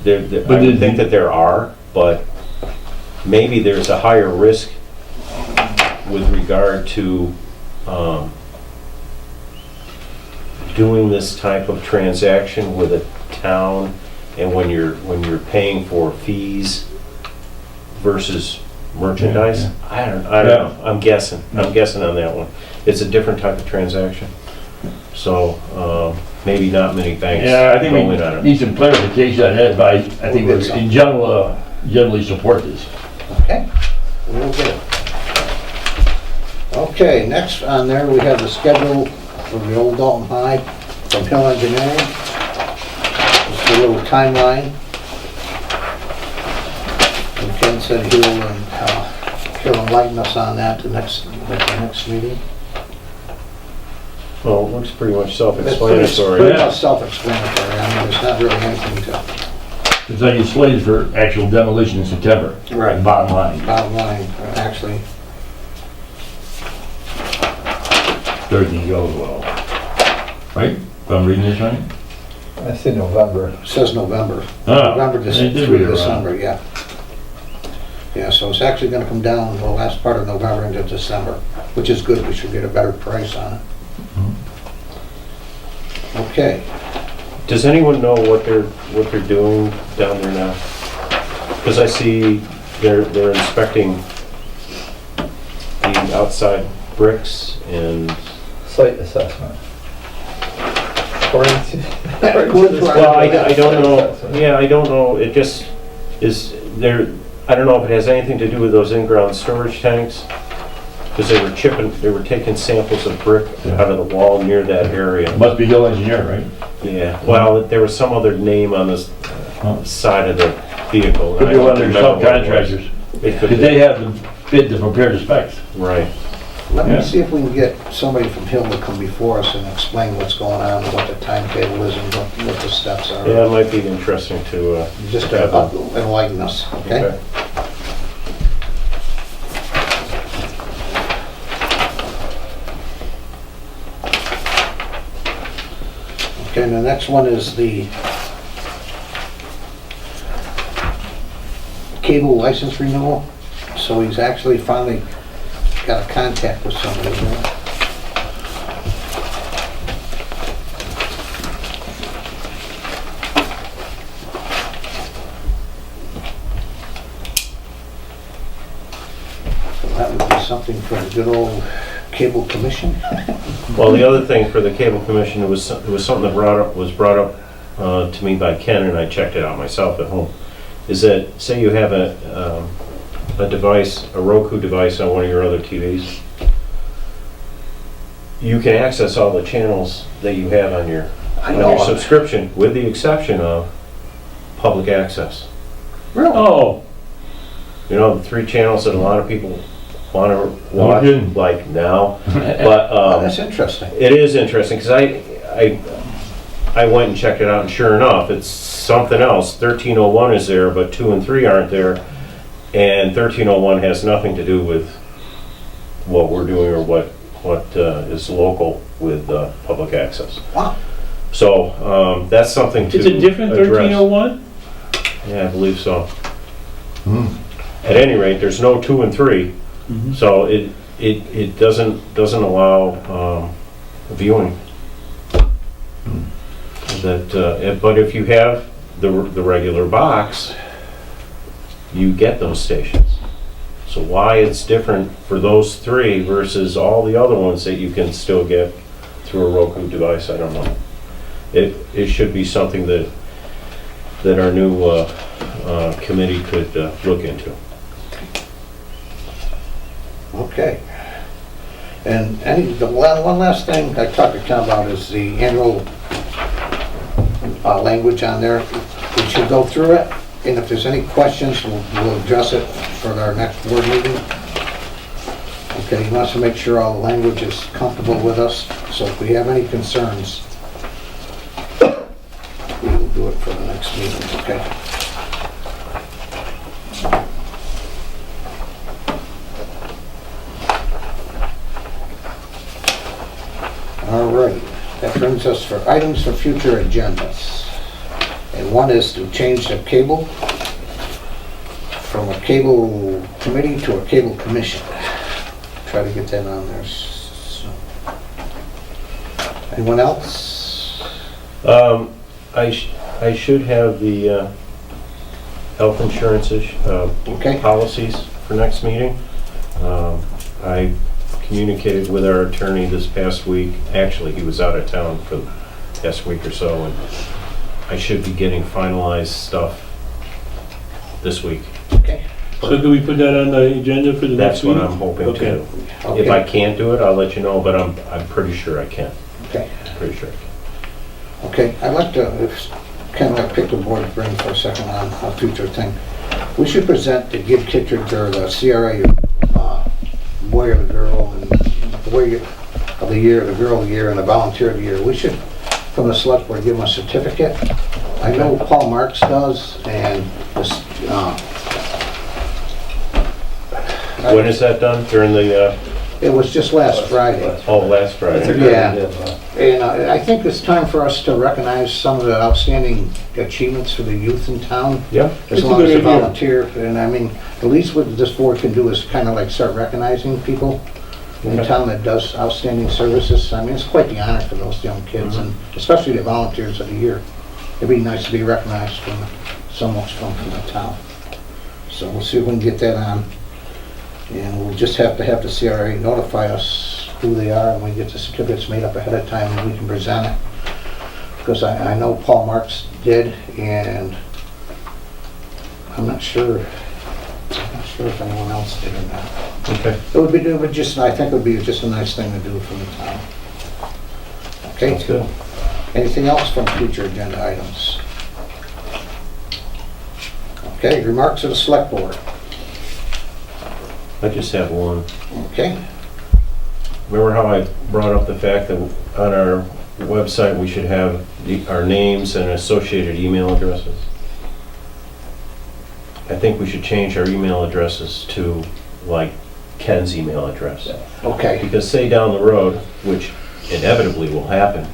would think that there are, but maybe there's a higher risk with regard to doing this type of transaction with a town, and when you're paying for fees versus merchandise. I don't know. I'm guessing on that one. It's a different type of transaction. So maybe not many banks Yeah, I think go in on we it. need some clarification on that, but I think we in general, generally support this. Okay, we'll get it. Okay, next on there, we have the schedule from the old Dalton High from Hill Engineering. Just a little timeline. And Ken said he'll enlighten us on that at the next meeting. Well, it looks pretty much It's self-explanatory. pretty much self-explanatory. I mean, there's not really anything to, It's like it's slated for actual demolition in September. Right. Bottom line, bottom line, actually. everything goes well. Right? If I'm reading this right? I say November. It says November. Ah, November they did through read it wrong. December, yeah. Yeah, so it's actually gonna come down the last part of November into December, which is good. We should get a better price on it. Okay. Does anyone know what they're doing down there now? Because I see they're inspecting the outside bricks and. Site assessment. According to. Well, I don't know, yeah, I don't know, it just is there, I don't know if it has anything to do with those in-ground storage tanks, because they were taking samples of brick out of the wall near that area. Must be Hill Engineer, right? Yeah, well, there was some other name on the side of the vehicle. Could be one of their I don't remember what it was. subcontractors. It could Because be. they have the bid to prepare the specs. Right. Let me Yeah. see if we can get somebody from Hill to come before us and explain what's going on, and what the timetable is, and what the steps are. Yeah, it might be interesting to, Just to enlighten us, okay? okay. Okay, and the next one is the cable license renewal. So he's actually finally got a contact with somebody, you know? So that would be something for the good old cable commission. Well, the other thing for the cable commission, it was something that was brought up to me by Ken, and I checked it out myself at home, is that, say you have a device, a Roku device on one of your other TVs, you can access all the channels that you have on your subscription, with the exception of public access. Really? Oh, You know, the 3 channels that a lot of people want to watch, kidding. like now, but Oh, that's interesting. it is interesting, because I went and checked it out, and sure enough, it's something else. 1301 is there, but 2 and 3 aren't there, and 1301 has nothing to do with what we're doing or what is local with public access. Wow. So that's something to is it different address. 1301? Yeah, I believe so. At any rate, there's no 2 and 3, so it doesn't allow viewing. But if you have the regular box, you get those stations. So why it's different for those 3 versus all the other ones that you can still get through a Roku device, I don't know. It should be something that our new committee could look into. Okay. And one last thing I talked to Ken about is the annual language on there. We should go through it, and if there's any questions, we'll address it for our next board meeting. Okay, he wants to make sure all the language is comfortable with us, so if we have any concerns, we will do it for the next meeting, okay? All right, that brings us for items for future agendas. And one is to change the cable from a cable committee to a cable commission. Try to get that on there. So. Anyone else? I should have the health insurance Okay. policies for next meeting. I communicated with our attorney this past week. Actually, he was out of town for the past week or so, and I should be getting finalized stuff this week. Okay. So do we put that on the agenda for the next That's what meeting? I'm hoping Okay. to. If I can't do it, I'll let you know, but I'm pretty sure I can. Okay. Pretty sure I can. Okay, I'd like to, if kind of like pick the board's brain for a second on a future thing. We should present the Give Kittredge or the CRA boy or the girl, and the boy of the year, the girl of the year, and the volunteer of the year. We should, from the select board, give them a certificate. I know Paul Marks does, and this, When is that done? During the, it was just last Friday. last Friday? Yeah, and I think it's time for us to recognize some of the outstanding achievements for the youth in town. Yeah. As It's a long as good they idea. volunteer, and I mean, the least what this board can do is kind of like start recognizing people in Okay. town that does outstanding services. I mean, it's quite the honor for those young kids, and especially the volunteers of the year. It'd be nice to be recognized from so much from the town. So we'll see if we can get that on. And we'll just have to have the CRA notify us who they are, and we get the certificates made up ahead of time, and we can present it. Because I know Paul Marks did, and I'm not sure if anyone else did or not. Okay. It would just, I think it would be just a nice thing to do for the town. Okay? Sounds good. Anything else from future agenda items? Okay, remarks of the select board. I just have one. Okay? Remember how I brought up the fact that on our website, we should have our names and associated email addresses? I think we should change our email addresses to like Ken's email address. Okay, Because say down the road, which inevitably will happen,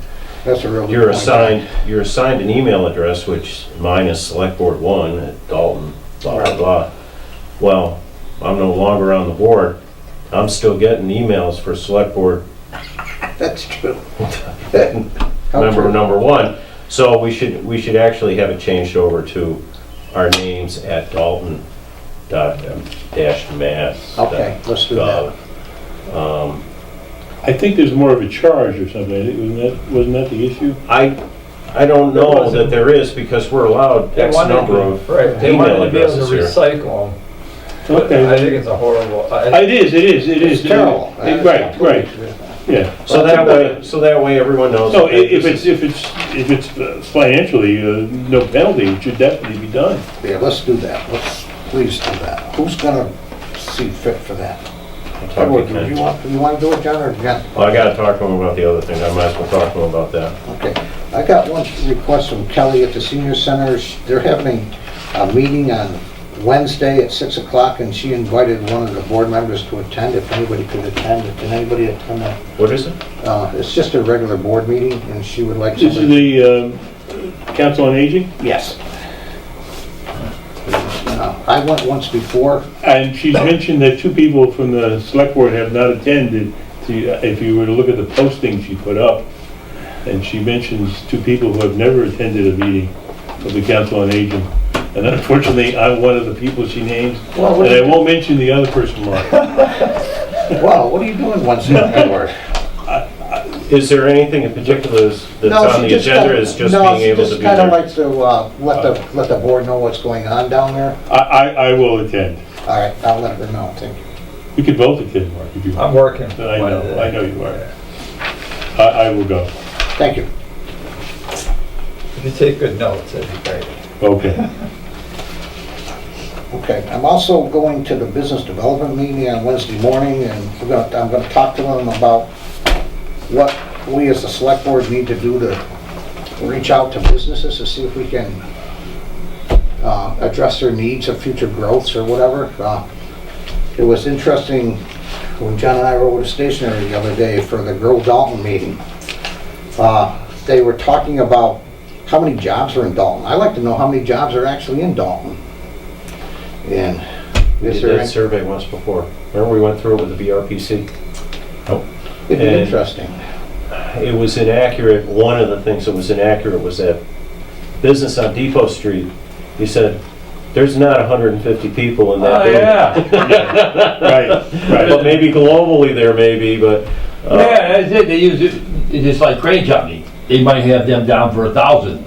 that's a real good you're point. assigned an email address, which mine is selectboard1@Dalton, blah, blah, blah. Well, I'm no longer on the board. I'm still getting emails for select board That's true. member number one. So we should actually have it changed over to our names at Dalton.mass. Okay, let's do that. I think there's more of a charge or something. I think, wasn't that the issue? I don't know that there is because we're allowed X number of Right, they email wanted to be able to addresses here. recycle them. I Okay. think it's a horrible. It is. It's terrible. Right, yeah. So that way everyone knows. So that if this is- it's financially, no penalty, it should definitely be done. Yeah, let's do that. Let's please do that. Who's gonna see fit for that? I'll talk to Edward, Ken. you want to do it, John, or Jen? Well, I gotta talk to him about the other thing. I might as well talk to him about that. Okay. I got one request from Kelly at the senior center. They're having a meeting on Wednesday at 6 o'clock, and she invited one of the board members to attend, if anybody could attend. Can anybody attend that? What is it? It's just a regular board meeting, and she would like This is somebody... the Council on Aging, Yes. I went once before. and she's mentioned that two people from the select board have not attended. If you were to look at the posting she put up, and she mentions two people who have never attended a meeting of the Council on Aging. And unfortunately, I'm one of the people she names, Well, and I won't mention the other person, Mark. Wow, what are you doing Wednesday, Edward? Is there anything in particular that's on the agenda? Is just being able to be No, there? she just kind of likes to let the board know what's going on down there. I will attend. All right, I'll let her know, thank you. We could both attend, Mark, if you want. I'm working. I know you are. I will go. Thank you. If you take good notes, that'd be great. Okay. Okay, I'm also going to the business development meeting on Wednesday morning, and I'm gonna talk to them about what we as the select board need to do to reach out to businesses to see if we can address their needs of future growths or whatever. It was interesting when John and I were over to Stationery the other day for the Grow Dalton meeting. They were talking about how many jobs are in Dalton. I'd like to know how many jobs are actually in Dalton. And We is did there that survey once before. Remember we went through it with the VRPC? it'd be and- interesting. It was inaccurate. One of the things that was inaccurate was that business on Depot Street, he said, there's not 150 people in that Oh, building. yeah. Right. But maybe globally there may be, but. Yeah, that's it. They use it, it's just like crane company. They might have them down for 1,000,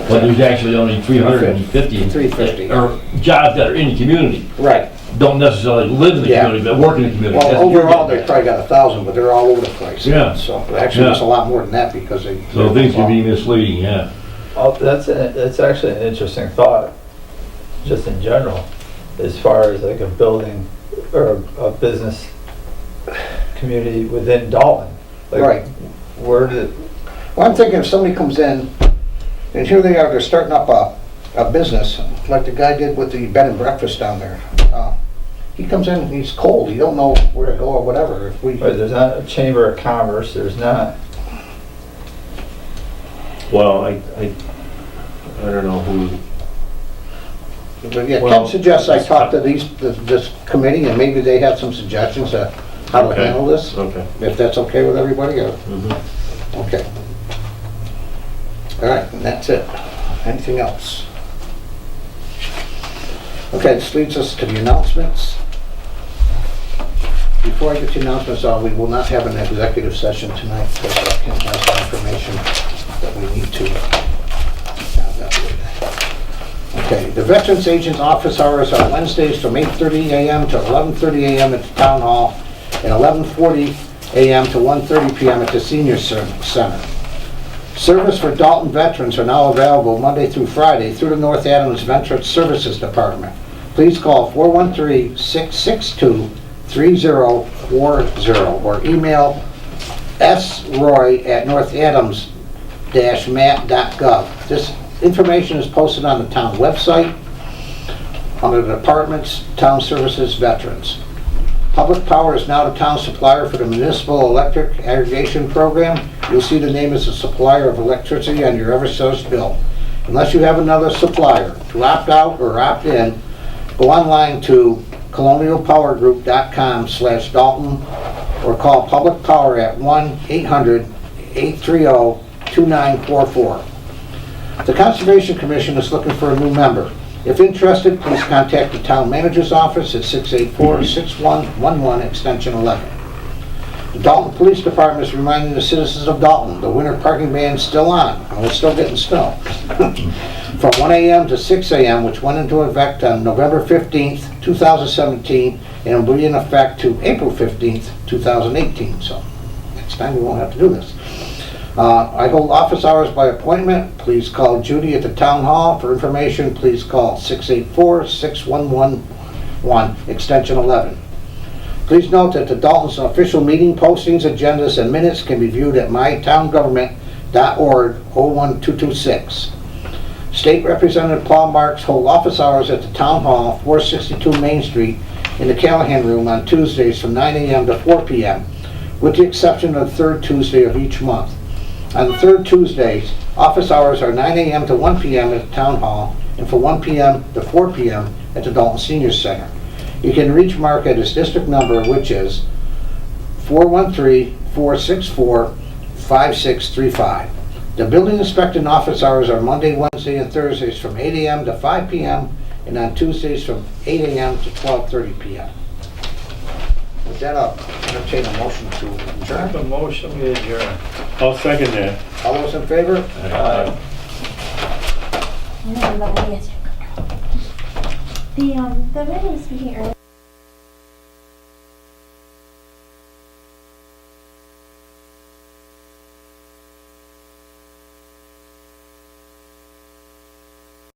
but there's actually only 350. 350. Or jobs that are in the community. Right. Don't necessarily live in the Yeah. community, but work in the community. Well, That's what you're overall, getting they at. probably got 1,000, but they're all over the place. Yeah. So actually, it's a lot more than that because they... So things can be misleading, yeah. Oh, that's actually an interesting thought, just in general, as far as like a building or a business community within Dalton. Like, Right. Where did, Well, I'm thinking if somebody comes in, and here they are, they're starting up a business, like the guy did with the bed and breakfast down there. He comes in, and he's cold, he don't know where to go or whatever. If we, there's not a chamber of commerce, there's not, Well, I don't know who, but yeah, Well, Ken suggests I talk to this committee, and maybe they have some suggestions of how to Okay. handle this, okay. if that's okay with everybody, or, Mhm. okay. All right, and that's it. Anything else? Okay, this leads us to the announcements. Before I get to announcements, we will not have an executive session tonight because Ken has some information that we need to have that later. Okay, the Veterans Agent's office hours are Wednesdays from 8:30 a.m. to 11:30 a.m. at the Town Hall and 11:40 a.m. to 1:30 p.m. at the Senior Center. Service for Dalton veterans are now available Monday through Friday through the North Adams Veterans Services Department. Please call 413-662-3040 or email sroy@northadams-mat.gov. This information is posted on the town website under the department's Town Services Veterans. Public Power is now the town supplier for the municipal electric aggregation program. You'll see the name as a supplier of electricity on your Eversource bill. Unless you have another supplier, to opt out or opt in, go online to colonialpowergroup.com/Dalton or call Public Power at 1-800-830-2944. The Conservation Commission is looking for a new member. If interested, please contact the Town Manager's Office at 684-6111, extension 11. The Dalton Police Department is reminding the citizens of Dalton, the winter parking ban is still on, and we're still getting snow. From 1 a.m. to 6 a.m., which went into effect on November 15th, 2017, and will be in effect to April 15th, 2018. So next time we won't have to do this. I hold office hours by appointment. Please call Judy at the Town Hall. For information, please call 684-6111, extension 11. Please note that the Dalton's official meeting postings, agendas, and minutes can be viewed at mytowngovernment.org 01226. State Representative Paul Marks hold office hours at the Town Hall, 462 Main Street, in the Callahan Room on Tuesdays from 9 a.m. to 4 p.m., with the exception of the third Tuesday of each month. On the third Tuesdays, office hours are 9 a.m. to 1 p.m. at the Town Hall and from 1 p.m. to 4 p.m. at the Dalton Senior Center. You can reach Mark at his district number, which is 413-464-5635. The building inspector and office hours are Monday, Wednesday, and Thursdays from 8 a.m. to 5 p.m. and on Tuesdays from 8 a.m. to 12:30 p.m. With that, I'll entertain a motion to adjourn. The motion we adjourn. I'll second that. All those in favor? The regular speaking earlier.